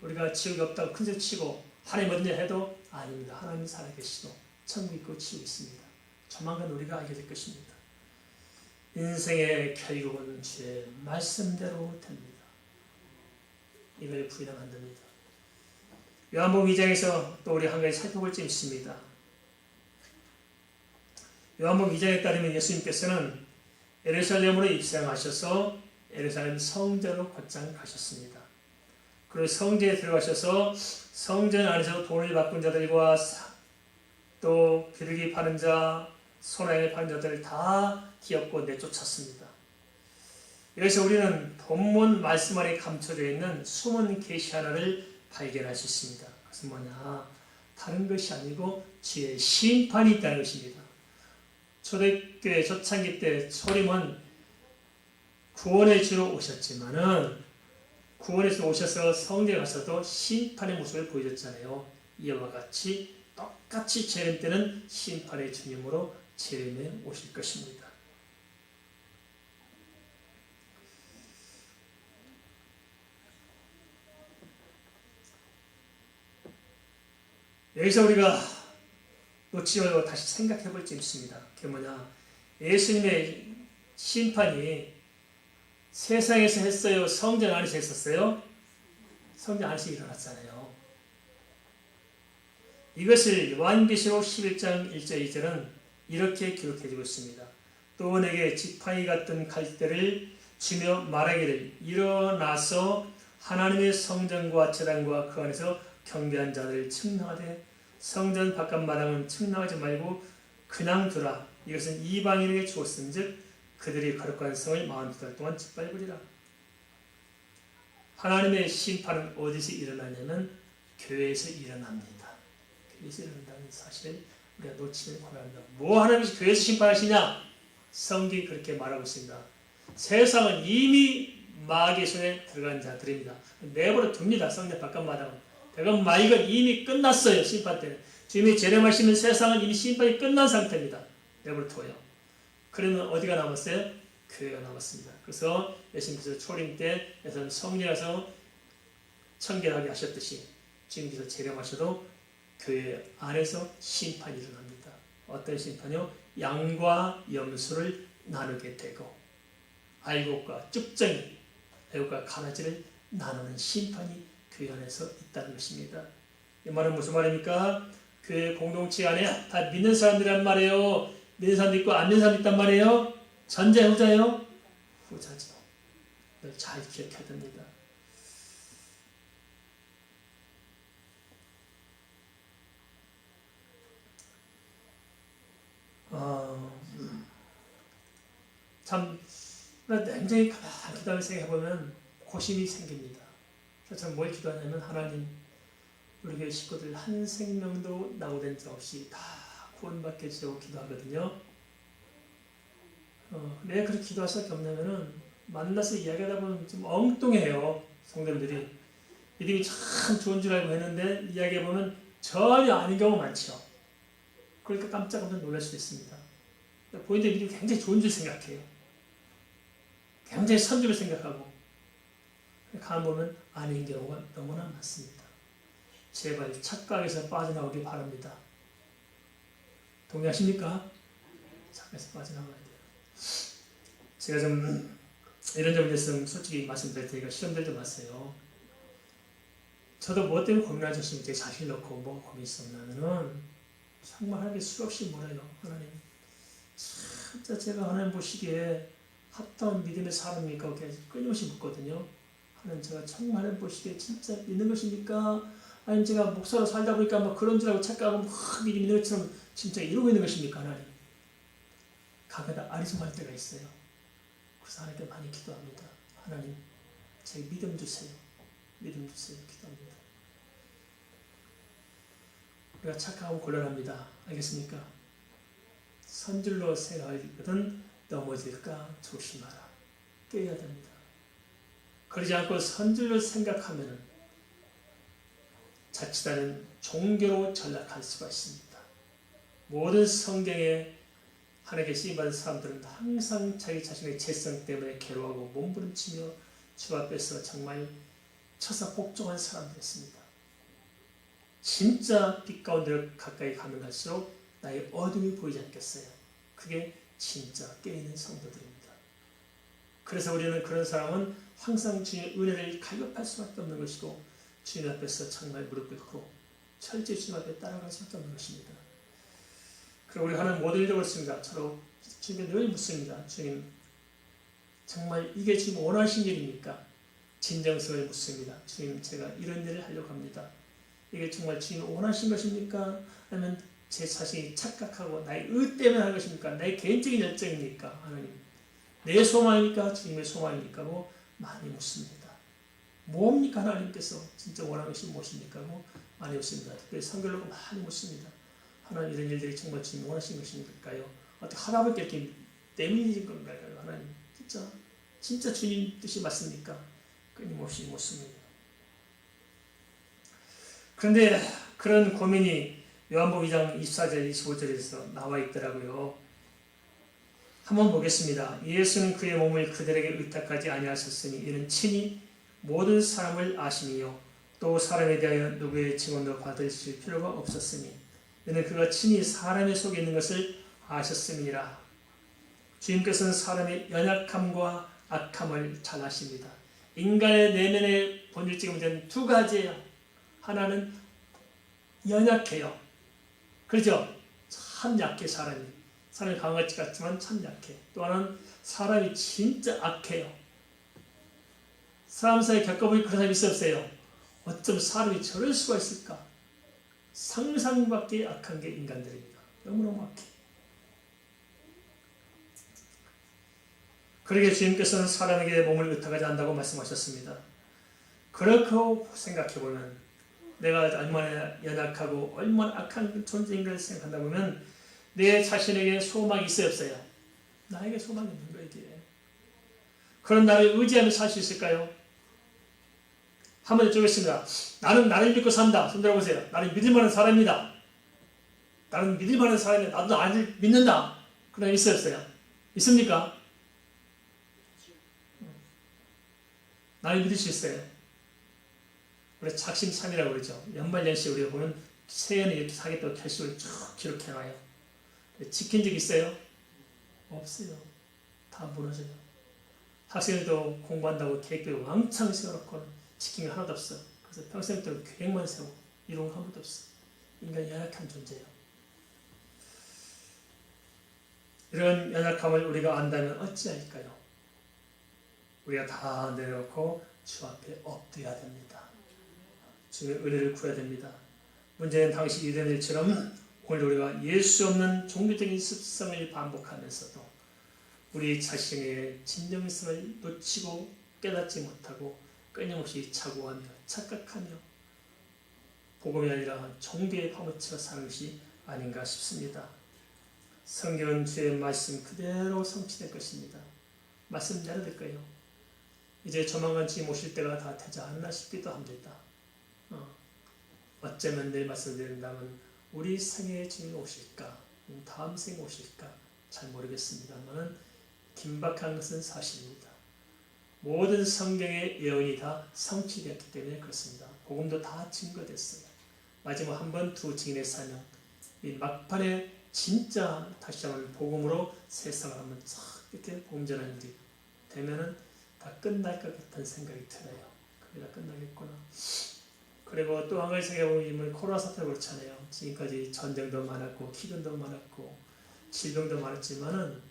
우리가 지옥이 없다고 큰소리 치고 하나님 어디냐 해도 아닙니다. 하나님이 살아계시고 천국 있고 지옥 있습니다. 조만간 우리가 알게 될 것입니다. 인생의 결국은 주의 말씀대로 됩니다. 이걸 부인하면 안 됩니다. 요한복음 2장에서 또 우리 한 가지 살펴볼 점이 있습니다. 요한복음 2장에 따르면 예수님께서는 예루살렘으로 입성하셔서 예루살렘 성전으로 곧장 가셨습니다. 그리고 성전에 들어가셔서 성전 안에서 돈을 바꾼 자들과 또 비둘기 파는 자, 소나기 파는 자들을 다 기업고 내쫓았습니다. 여기서 우리는 본문 말씀 안에 감춰져 있는 숨은 계시 하나를 발견할 수 있습니다. 그것은 뭐냐? 다른 것이 아니고 주의 심판이 있다는 것입니다. 초대교회 초창기 때 초림은 구원의 주로 오셨지만은 구원의 주로 오셔서 성전에 가서도 심판의 모습을 보여줬잖아요. 이와 같이 똑같이 재림 때는 심판의 주님으로 재림에 오실 것입니다. 여기서 우리가 놓치지 말고 다시 생각해 볼 점이 있습니다. 그게 뭐냐? 예수님의 심판이 세상에서 했어요? 성전 안에서 했었어요? 성전 안에서 일어났잖아요. 이것을 요한계시록 11장 1절 2절은 이렇게 기록해주고 있습니다. 또 내게 지팡이 같은 갈대를 주며 말하기를 일어나서 하나님의 성전과 제단과 그 안에서 경배한 자들을 측량하되 성전 바깥마당은 측량하지 말고 그냥 두라. 이것은 이방인에게 주었은즉 그들이 거룩한 성을 42달 동안 짓밟으리라. 하나님의 심판은 어디서 일어나냐면 교회에서 일어납니다. 교회에서 일어난다는 사실을 우리가 놓치면 곤란합니다. 뭐 하나님이 교회에서 심판하시냐? 성경이 그렇게 말하고 있습니다. 세상은 이미 마귀의 손에 들어간 자들입니다. 내버려 둡니다. 성전 바깥마당은. 그건 마귀가 이미 끝났어요. 심판 때는. 주님이 재림하시면 세상은 이미 심판이 끝난 상태입니다. 내버려 둬요. 그러면 어디가 남았어요? 교회가 남았습니다. 그래서 예수님께서 초림 때에서는 성령에서 청결하게 하셨듯이 주님께서 재림하셔도 교회 안에서 심판이 일어납니다. 어떤 심판이요? 양과 염소를 나누게 되고 알곡과 쭉정이, 애국과 가라지를 나누는 심판이 교회 안에서 있다는 것입니다. 이 말은 무슨 말입니까? 교회 공동체 안에 다 믿는 사람들이란 말이에요. 믿는 사람도 있고 안 믿는 사람도 있단 말이에요. 전자 후자요? 후자죠. 잘 기억해야 됩니다. 참 굉장히 가만히 기도하며 생각해보면 고심이 생깁니다. 그래서 참 뭘 기도하냐면 하나님 우리 교회 식구들 한 생명도 낙오된 자 없이 다 구원받게 해주려고 기도하거든요. 왜 그렇게 기도할 수밖에 없냐면은 만나서 이야기하다 보면 좀 엉뚱해요. 성도들이 믿음이 참 좋은 줄 알고 했는데 이야기해보면 전혀 아닌 경우가 많죠. 그러니까 깜짝깜짝 놀랄 수도 있습니다. 본인들 믿음이 굉장히 좋은 줄 생각해요. 굉장히 선주를 생각하고 가만 보면 아닌 경우가 너무나 많습니다. 제발 착각에서 빠져나오기 바랍니다. 동의하십니까? 착각에서 빠져나와야 돼요. 제가 좀 이런 점에 대해서 솔직히 말씀드릴 테니까 시험들지 마세요. 저도 뭐 때문에 고민하지 않습니까? 제 자신 놓고 뭐 고민 있었냐면은 정말 하나님께 수없이 물어요. 하나님 진짜 제가 하나님 보시기에 합당한 믿음의 사람입니까? 끊임없이 묻거든요. 하나님 제가 정말 하나님 보시기에 진짜 믿는 것입니까? 아니면 제가 목사로 살다 보니까 막 그런 줄 알고 착각하고 막 믿음 있는 것처럼 진짜 이러고 있는 것입니까? 하나님 가끔다 아리송할 때가 있어요. 그래서 하나님께 많이 기도합니다. 하나님 제 믿음 주세요. 믿음 주세요. 기도합니다. 우리가 착각하면 곤란합니다. 알겠습니까? 선줄로 생각하거든 넘어질까 조심하라. 깨야 됩니다. 그러지 않고 선줄로 생각하면 자칫하면 종교로 전락할 수가 있습니다. 모든 성경에 하나님께 쓰임받은 사람들은 항상 자기 자신의 죄성 때문에 괴로워하고 몸부림치며 주 앞에서 정말 처사복종한 사람들이었습니다. 진짜 빛 가운데로 가까이 가면 갈수록 나의 어둠이 보이지 않겠어요. 그게 진짜 깨있는 성도들입니다. 그래서 우리는 그런 사람은 항상 주님의 은혜를 갈급할 수밖에 없는 것이고 주님 앞에서 정말 무릎 꿇고 철저히 주님 앞에 따라갈 수밖에 없는 것입니다. 그리고 우리 하나님 모든 일을 그렇습니다. 저도 주님께 늘 묻습니다. 주님 정말 이게 지금 원하신 일입니까? 진정성을 묻습니다. 주님 제가 이런 일을 하려고 합니다. 이게 정말 주님 원하신 것입니까? 아니면 제 자신이 착각하고 나의 의 때문에 하는 것입니까? 나의 개인적인 열정입니까? 하나님 내 소망입니까? 주님의 소망입니까? 고 많이 묻습니다. 뭡니까? 하나님께서 진짜 원하는 것이 무엇입니까? 고 많이 묻습니다. 특별히 성결로 많이 묻습니다. 하나님 이런 일들이 정말 주님 원하신 것일까요? 어떻게 하다 보니까 이렇게 내밀린 건가요? 하나님 진짜 주님 뜻이 맞습니까? 끊임없이 묻습니다. 그런데 그런 고민이 요한복음 2장 24절 25절에서 나와 있더라고요. 한번 보겠습니다. 예수는 그의 몸을 그들에게 의탁하지 아니하셨으니 이는 친히 모든 사람을 아심이요 또 사람에 대하여 누구의 증언도 받으실 필요가 없었으니 이는 그가 친히 사람의 속에 있는 것을 아셨음이니라. 주님께서는 사람의 연약함과 악함을 잘 아십니다. 인간의 내면의 본질적인 문제는 두 가지예요. 하나는 연약해요. 그렇죠? 참 약해 사람이. 사람이 강한 것 같지만 참 약해. 또 하나는 사람이 진짜 악해요. 사람 사이에 겪어보니 그런 사람이 있어 없어요? 어쩜 사람이 저럴 수가 있을까? 상상밖에 악한 게 인간들입니다. 너무너무 악해. 그러게 주님께서는 사람에게 몸을 의탁하지 않는다고 말씀하셨습니다. 그렇고 생각해보면 내가 얼마나 연약하고 얼마나 악한 존재인가를 생각한다 보면 내 자신에게 소망이 있어요 없어요? 나에게 소망이 있는 거예요. 이게. 그런 나를 의지하며 살 수 있을까요? 한번 여쭤보겠습니다. 나는 나를 믿고 산다. 손 들어보세요. 나는 믿을만한 사람이다. 나는 믿을만한 사람이다. 나도 나를 믿는다. 그런 있어요 없어요? 있습니까? 나를 믿을 수 있어요. 우리 작심삼일이라고 그러죠. 연말연시 우리가 보면 새해는 이렇게 사겠다고 결심을 쭉 기록해놔요. 지킨 적 있어요? 없어요. 다 무너져요. 학생들도 공부한다고 계획을 왕창 세워놓고 지킨 게 하나도 없어. 그래서 평생 동안 계획만 세우고 이룬 거 한 번도 없어. 인간이 연약한 존재예요. 이런 연약함을 우리가 안다면 어찌할까요? 우리가 다 내려놓고 주 앞에 엎드려야 됩니다. 주의 은혜를 구해야 됩니다. 문제는 당시 이들처럼 오늘 우리가 예수 없는 종교적인 습성을 반복하면서도 우리 자신의 진정성을 놓치고 깨닫지 못하고 끊임없이 착오하며 착각하며 복음이 아니라 종교에 파묻혀 사는 것이 아닌가 싶습니다. 성경은 주의 말씀 그대로 성취될 것입니다. 말씀 내려될 거예요. 이제 조만간 주님 오실 때가 다 되지 않나 싶기도 합니다. 어쩌면 내일 말씀드린다면 우리 생에 주님 오실까? 다음 생에 오실까? 잘 모르겠습니다만 긴박한 것은 사실입니다. 모든 성경의 예언이 다 성취되었기 때문에 그렇습니다. 복음도 다 증거됐어요. 마지막 한 번 두 증인의 사명, 이 막판에 진짜 다시 한번 복음으로 세상을 한번 쫙 이렇게 복음 전하는 일이 되면은 다 끝날 것 같은 생각이 들어요. 그게 다 끝나겠구나. 그리고 또 한 가지 생각해보면 코로나 사태가 그렇잖아요. 지금까지 전쟁도 많았고 기근도 많았고 질병도 많았지만은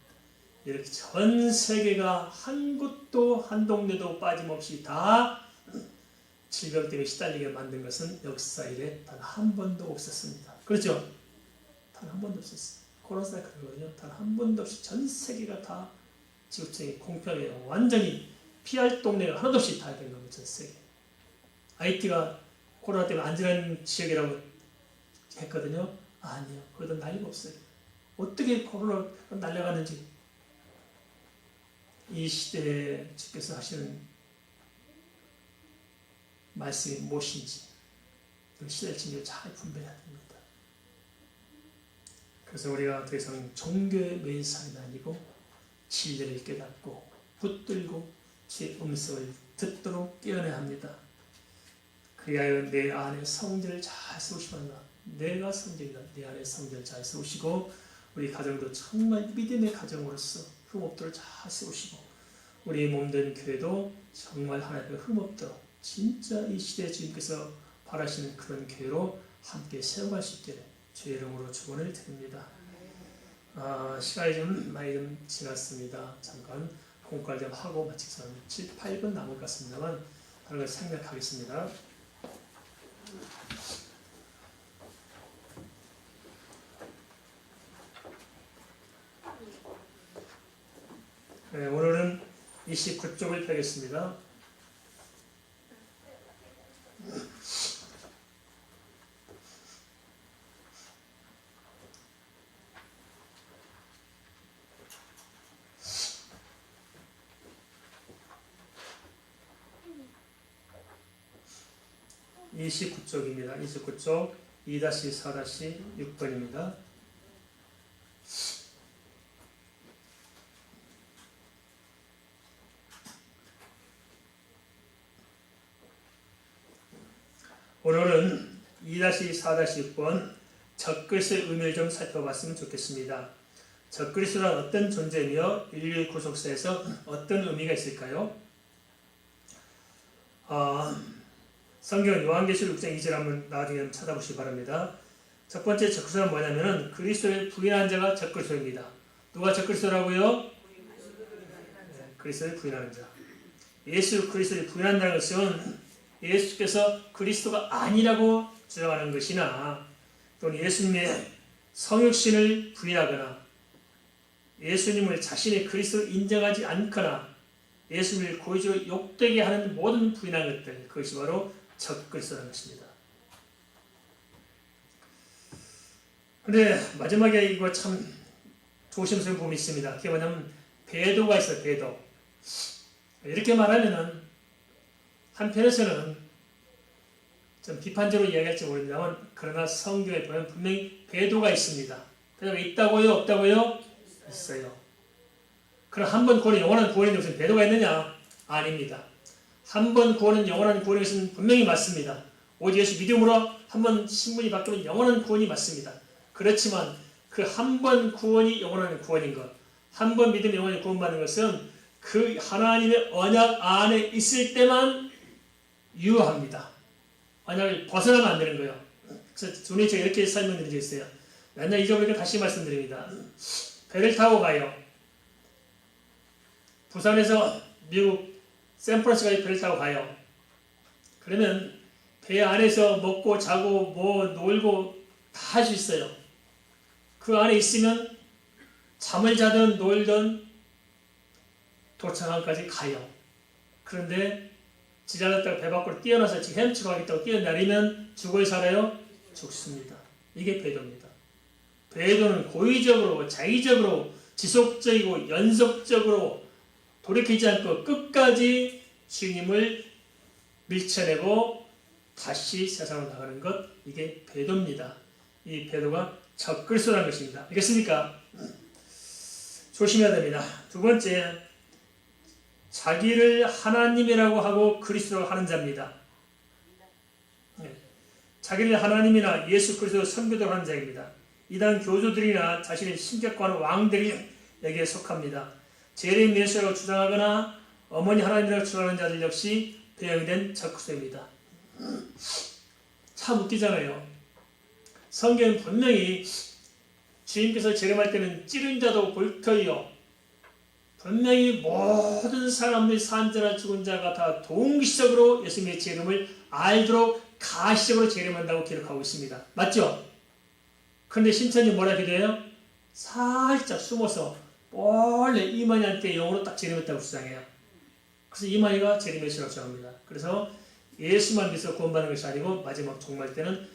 이렇게 전 세계가 한 곳도 한 동네도 빠짐없이 다 질병 때문에 시달리게 만든 것은 역사 이래 단 한 번도 없었습니다. 그렇죠? 단 한 번도 없었어요. 코로나 사태가 그러거든요. 단 한 번도 없이 전 세계가 다 지구촌이 공평해요. 완전히 피할 동네가 하나도 없이 다 된 겁니다. 전 세계. IT가 코로나 때문에 안전한 지역이라고 했거든요. 아니요. 그래도 난리가 없어요. 어떻게 코로나가 날아가는지 이 시대에 주께서 하시는 말씀이 무엇인지 그 시대를 진짜 잘 분별해야 됩니다. 그래서 우리가 더 이상 종교에 매인 삶이 아니고 진리를 깨닫고 붙들고 주의 음성을 듣도록 깨어내야 합니다. 그리하여 내 안에 성전을 잘 세우시면 내가 성전이다. 내 안에 성전을 잘 세우시고 우리 가정도 정말 믿음의 가정으로서 흠없도록 잘 세우시고 우리 몸된 교회도 정말 하나님의 흠없도록 진짜 이 시대에 주님께서 바라시는 그런 교회로 함께 세워갈 수 있기를 주의 이름으로 축원을 드립니다. 시간이 좀 많이 좀 지났습니다. 잠깐 공과를 좀 하고 마치겠습니다. 7, 8분 남을 것 같습니다만 다른 걸 생각하겠습니다. 네, 오늘은 29쪽을 펴겠습니다. (29쪽입니다) 29쪽 2-4-6번입니다. 오늘은 2-4-6번 적그리스도의 의미를 좀 살펴봤으면 좋겠습니다. 적그리스도란 어떤 존재며 인류의 구속사에서 어떤 의미가 있을까요? 성경 요한계시록 6장 2절 한번 나중에 찾아보시기 바랍니다. 첫 번째 적그리스도는 뭐냐면은 그리스도를 부인하는 자가 적그리스도입니다. 누가 적그리스도라고요? 네, 그리스도를 부인하는 자. 예수 그리스도를 부인한다는 것은 예수께서 그리스도가 아니라고 주장하는 것이나 또는 예수님의 성육신을 부인하거나 예수님을 자신의 그리스도로 인정하지 않거나 예수님을 고의적으로 욕되게 하는 모든 부인한 것들, 그것이 바로 적그리스도라는 것입니다. 그런데 마지막에 이거 참 조심스러운 부분이 있습니다. 그게 뭐냐면 배도가 있어요. 배도. 이렇게 말하면은 한편에서는 좀 비판적으로 이야기할지 모릅니다만 그러나 성경에 보면 분명히 배도가 있습니다. 배도가 있다고요? 없다고요? 있어요. 그럼 한 번 구원은 영원한 구원인데 무슨 배도가 있느냐? 아닙니다. 한 번 구원은 영원한 구원인 것은 분명히 맞습니다. 오직 예수 믿음으로 한 번 신분이 바뀌면 영원한 구원이 맞습니다. 그렇지만 그 한 번 구원이 영원한 구원인 것, 한 번 믿음 영원히 구원받는 것은 그 하나님의 언약 안에 있을 때만 유효합니다. 언약을 벗어나면 안 되는 거예요. 그래서 전에 제가 이렇게 설명드린 적이 있어요. 맨날 잊어버리니까 다시 말씀드립니다. 배를 타고 가요. 부산에서 미국 샌프란시스코까지 배를 타고 가요. 그러면 배 안에서 먹고 자고 뭐 놀고 다 할 수 있어요. 그 안에 있으면 잠을 자든 놀든 도착함까지 가요. 그런데 지나갔다가 배 밖으로 뛰어나서 지금 헤엄치고 가겠다고 뛰어내리면 죽어야 살아요? 죽습니다. 이게 배도입니다. 배도는 고의적으로 자의적으로 지속적이고 연속적으로 돌이키지 않고 끝까지 주님을 밀쳐내고 다시 세상으로 나가는 것, 이게 배도입니다. 이 배도가 적그리스도라는 것입니다. 알겠습니까? 조심해야 됩니다. 두 번째, 자기를 하나님이라고 하고 그리스도라고 하는 자입니다. 자기를 하나님이나 예수 그리스도 선교도로 하는 자입니다. 이단 교주들이나 자신의 신격과는 왕들이 여기에 속합니다. 재림 예수라고 주장하거나 어머니 하나님이라고 주장하는 자들 역시 배역된 적그리스도입니다. 참 웃기잖아요. 성경은 분명히 주님께서 재림할 때는 찌른 자도 볼 터이요, 분명히 모든 사람들이 산 자나 죽은 자가 다 동시적으로 예수님의 재림을 알도록 가시적으로 재림한다고 기록하고 있습니다. 맞죠? 그런데 신천지 뭐라 기도해요? 살짝 숨어서 원래 이만희한테 영으로 딱 재림했다고 주장해요. 그래서 이만희가 재림의 시라고 주장합니다. 그래서 예수만 믿어서 구원받는 것이 아니고 마지막 종말 때는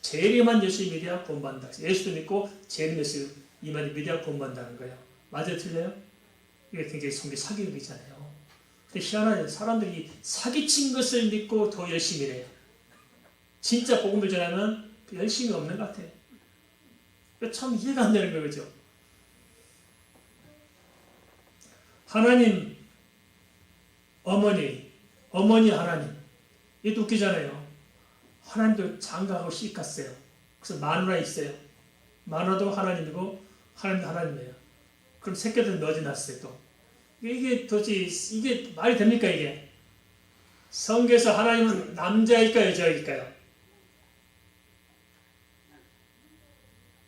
재림한 예수 믿어야 구원받는다. 예수도 믿고 재림 예수 이만희 믿어야 구원받는다는 거예요. 맞아요? 틀려요? 이게 굉장히 성경 사기극이잖아요. 근데 희한하죠. 사람들이 사기친 것을 믿고 더 열심히 해요. 진짜 복음을 전하면 열심히 없는 것 같아요. 참 이해가 안 되는 거죠. 하나님, 어머니 하나님. 이게 웃기잖아요. 하나님도 장가하고 시집갔어요. 그래서 마누라 있어요. 마누라도 하나님이고 하나님도 하나님이에요. 그럼 새끼들은 어디 났어요 또? 이게 도대체 이게 말이 됩니까 이게? 성경에서 하나님은 남자일까요 여자일까요?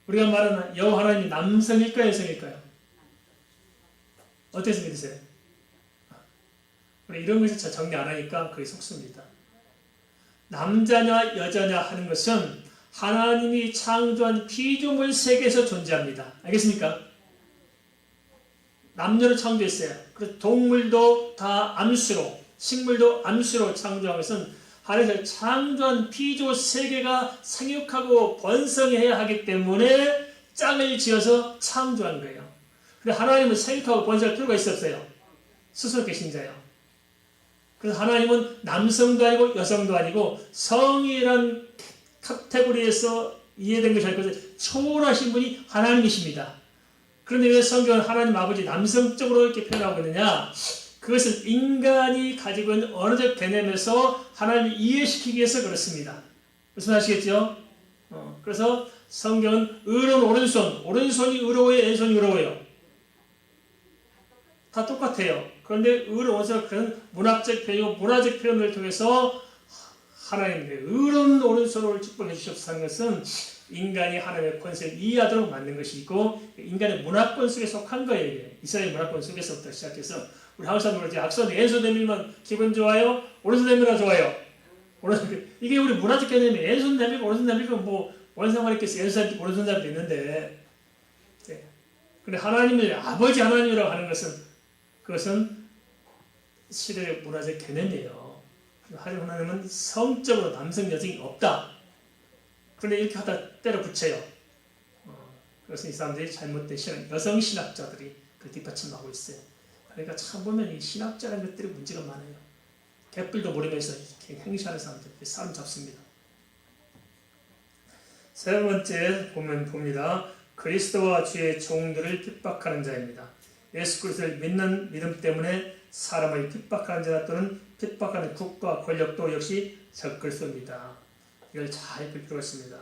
우리가 말하는 여호와 하나님이 남성일까요 여성일까요? 어떻게 믿으세요? 이런 것을 정리 안 하니까 그게 속습니다. 남자냐 여자냐 하는 것은 하나님이 창조한 피조물 세계에서 존재합니다. 알겠습니까? 남녀를 창조했어요. 그래서 동물도 다 암수로, 식물도 암수로 창조한 것은 하나님께서 창조한 피조 세계가 생육하고 번성해야 하기 때문에 짝을 지어서 창조한 거예요. 근데 하나님은 생육하고 번성할 필요가 있었어요. 스스로 계신 자예요. 그래서 하나님은 남성도 아니고 여성도 아니고 성이란 카테고리에서 이해된 것이 아니고 초월하신 분이 하나님이십니다. 그런데 왜 성경은 하나님 아버지 남성적으로 이렇게 표현하고 있느냐? 그것은 인간이 가지고 있는 언어적 개념에서 하나님을 이해시키기 위해서 그렇습니다. 무슨 아시겠죠? 그래서 성경은 의로운 오른손이 의로워요, 왼손이 의로워요. 다 똑같아요. 그런데 의로운 오른손은 그런 문학적 표현, 문화적 표현을 통해서 하나님의 의로운 오른손을 축복해 주셨다는 것은 인간이 하나님의 권세를 이해하도록 만든 것이고 인간의 문화권 속에 속한 거예요. 이스라엘 문화권 속에서부터 시작해서 우리 한국 사람들 그러지. 악선 왼손 내밀면 기분 좋아요? 오른손 내밀어 좋아요? 이게 우리 문화적 개념이 왼손 내밀고 오른손 내밀고 뭐 뭔 상관이 있겠어요? 왼손 사람도 오른손 사람도 있는데. 근데 하나님을 아버지 하나님이라고 하는 그것은 시대의 문화적 개념이에요. 하나님은 성적으로 남성 여성이 없다. 그런데 이렇게 하다 때려 붙여요. 그래서 이 사람들이 잘못된 여성 신학자들이 그 뒷받침하고 있어요. 그러니까 참 보면 이 신학자라는 것들이 문제가 많아요. 개뿔도 모르면서 행시하는 사람들, 사람 잡습니다. 세 번째 보면 봅니다. 그리스도와 주의 종들을 핍박하는 자입니다. 예수 그리스도를 믿는 믿음 때문에 사람을 핍박하는 자나 또는 핍박하는 국가 권력도 역시 적그리스도입니다. 이걸 잘 볼 필요가 있습니다.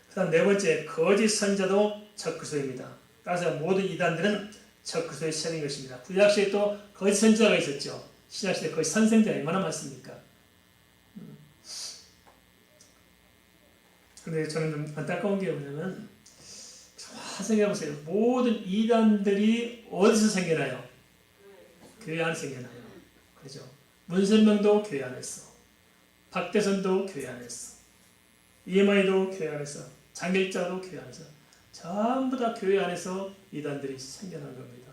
그 다음 네 번째, 거짓 선자도 적그리스도입니다. 따라서 모든 이단들은 적그리스도의 세력인 것입니다. 구약시대에 또 거짓 선자가 있었죠. 신약시대에 거짓 선생자가 얼마나 많습니까? 그런데 저는 좀 안타까운 게 뭐냐면, 잘 생각해보세요. 모든 이단들이 어디서 생겨나요? 교회 안에 생겨나요. 그렇죠? 문선명도 교회 안에서, 박대선도 교회 안에서, EMI도 교회 안에서, 장길자도 교회 안에서, 전부 다 교회 안에서 이단들이 생겨난 겁니다.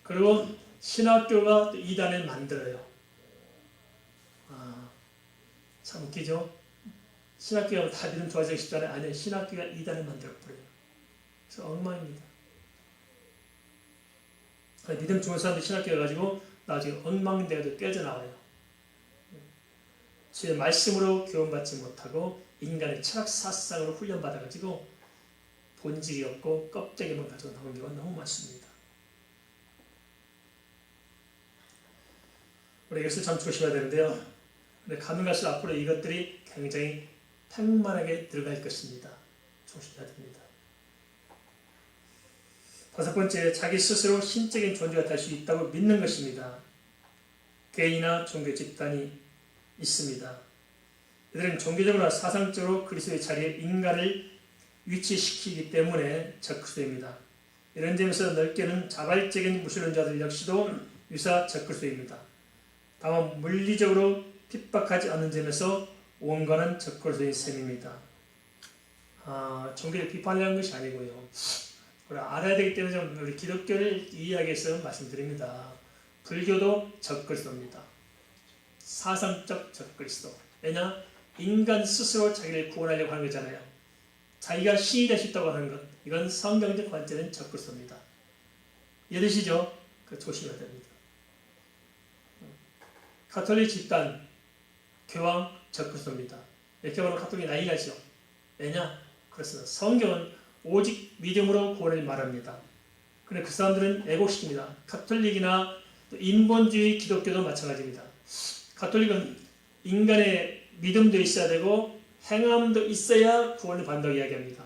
그리고 신학교가 또 이단을 만들어요. 참 웃기죠? 신학교가 다 믿음 좋아지기 쉽잖아요. 아니요, 신학교가 이단을 만들어버려요. 그래서 엉망입니다. 믿음 좋은 사람들 신학교 가지고 나중에 엉망대가 깨져나와요. 주의 말씀으로 교훈받지 못하고 인간의 철학 사상으로 훈련받아가지고 본질이 없고 껍데기만 가지고 나오는 경우가 너무 많습니다. 우리 이것을 참 조심해야 되는데요. 근데 가면 갈수록 앞으로 이것들이 굉장히 팽만하게 들어갈 것입니다. 조심해야 됩니다. 다섯 번째, 자기 스스로 신적인 존재가 될 수 있다고 믿는 것입니다. 개인이나 종교 집단이 있습니다. 이들은 종교적으로나 사상적으로 그리스도의 자리에 인간을 위치시키기 때문에 적그리스도입니다. 이런 점에서 넓게는 자발적인 무신론자들 역시도 유사 적그리스도입니다. 다만 물리적으로 핍박하지 않는 점에서 온건한 적그리스도인 셈입니다. 종교를 비판하는 것이 아니고요. 우리 알아야 되기 때문에 좀 우리 기독교를 이해하기 위해서 말씀드립니다. 불교도 적그리스도입니다. 사상적 적그리스도. 왜냐? 인간 스스로 자기를 구원하려고 하는 거잖아요. 자기가 신이 될 수 있다고 하는 것. 이건 성경적 관점은 적그리스도입니다. 이해되시죠? 조심해야 됩니다. 가톨릭 집단, 교황 적그리스도입니다. 이렇게 보면 가톨릭이 난리 나죠. 왜냐? 그래서 성경은 오직 믿음으로 구원을 말합니다. 그런데 그 사람들은 왜곡시킵니다. 가톨릭이나 인본주의 기독교도 마찬가지입니다. 가톨릭은 인간의 믿음도 있어야 되고 행함도 있어야 구원을 받는다고 이야기합니다.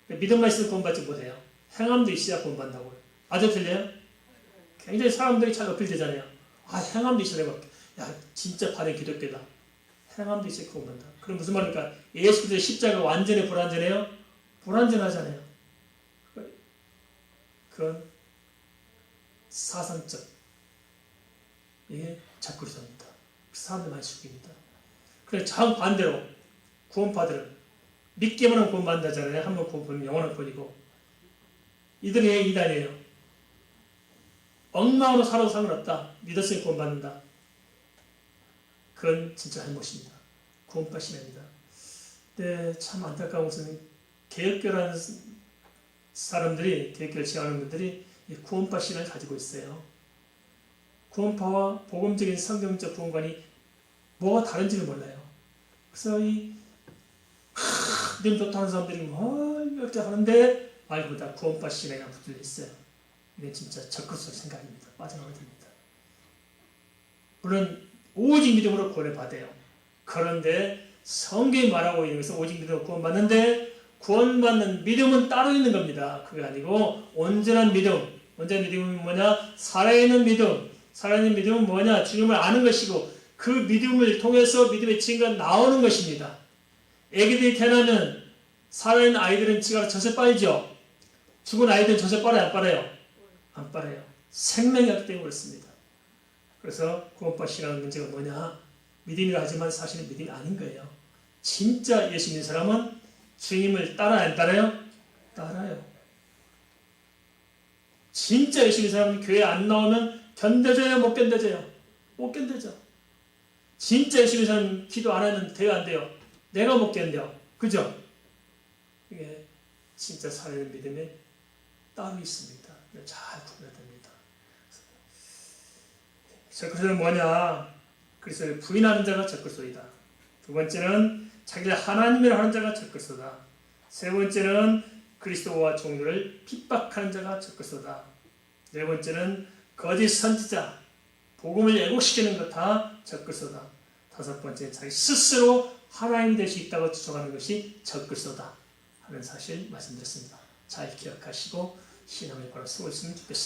믿음만 있으면 구원받지 못해요. 행함도 있어야 구원받는다고요. 아주 틀려요? 굉장히 사람들이 잘 어필되잖아요. 행함도 있어야 되고, 야, 진짜 바른 기독교다. 행함도 있어야 구원받는다. 그럼 무슨 말입니까? 예수 그리스도의 십자가 완전히 불완전해요? 불완전하잖아요. 그건 사상적, 이게 적그리스도입니다. 사람들 많이 죽입니다. 그래, 정반대로 구원파들은 믿기만 하면 구원받는다잖아요. 한번 구원받으면 영원한 구원이고, 이들이 이단이에요. 엉망으로 살아도 상관없다. 믿었으니 구원받는다. 그건 진짜 잘못입니다. 구원파 신앙입니다. 네, 참 안타까운 것은 개혁교라는 사람들이, 개혁교를 지향하는 분들이 구원파 신앙을 가지고 있어요. 구원파와 복음적인 성경적 구원관이 뭐가 다른지를 몰라요. 그래서 믿음 좋다는 사람들이 이렇게 하는데 알고 보다 구원파 신앙에 붙들려 있어요. 이게 진짜 적그리스도 생각입니다. 빠져나가야 됩니다. 물론 오직 믿음으로 구원을 받아요. 그런데 성경이 말하고 있는 것은 오직 믿음으로 구원받는데 구원받는 믿음은 따로 있는 겁니다. 그게 아니고 온전한 믿음. 온전한 믿음은 뭐냐? 살아있는 믿음. 살아있는 믿음은 뭐냐? 주님을 아는 것이고 그 믿음을 통해서 믿음의 증거가 나오는 것입니다. 애기들이 태어나면 살아있는 아이들은 지가 젖에 빨죠. 죽은 아이들 조세 빨아요, 안 빨아요? 안 빨아요. 생명이 없기 때문에 그렇습니다. 그래서 구원받 신앙의 문제가 뭐냐? 믿음이라 하지만 사실은 믿음이 아닌 거예요. 진짜 예수 믿는 사람은 주님을 따라요, 안 따라요? 따라요. 진짜 예수 믿는 사람은 교회 안 나오면 견뎌져요, 못 견뎌져요? 못 견뎌져. 진짜 예수 믿는 사람은 기도 안 하면 돼요, 안 돼요? 내가 못 견뎌. 그죠? 이게 진짜 살아있는 믿음에 따로 있습니다. 잘 구분해야 됩니다. 적그리스도는 뭐냐? 그리스도를 부인하는 자가 적그리스도이다. 두 번째는 자기를 하나님이라 하는 자가 적그리스도다. 세 번째는 그리스도와 종교를 핍박하는 자가 적그리스도다. 네 번째는 거짓 선지자, 복음을 왜곡시키는 것 다 적그리스도다. 다섯 번째, 자기 스스로 하나님이 될 수 있다고 주장하는 것이 적그리스도다 하는 사실 말씀드렸습니다. 잘 기억하시고 신앙을 바로 세웠으면 좋겠습니다.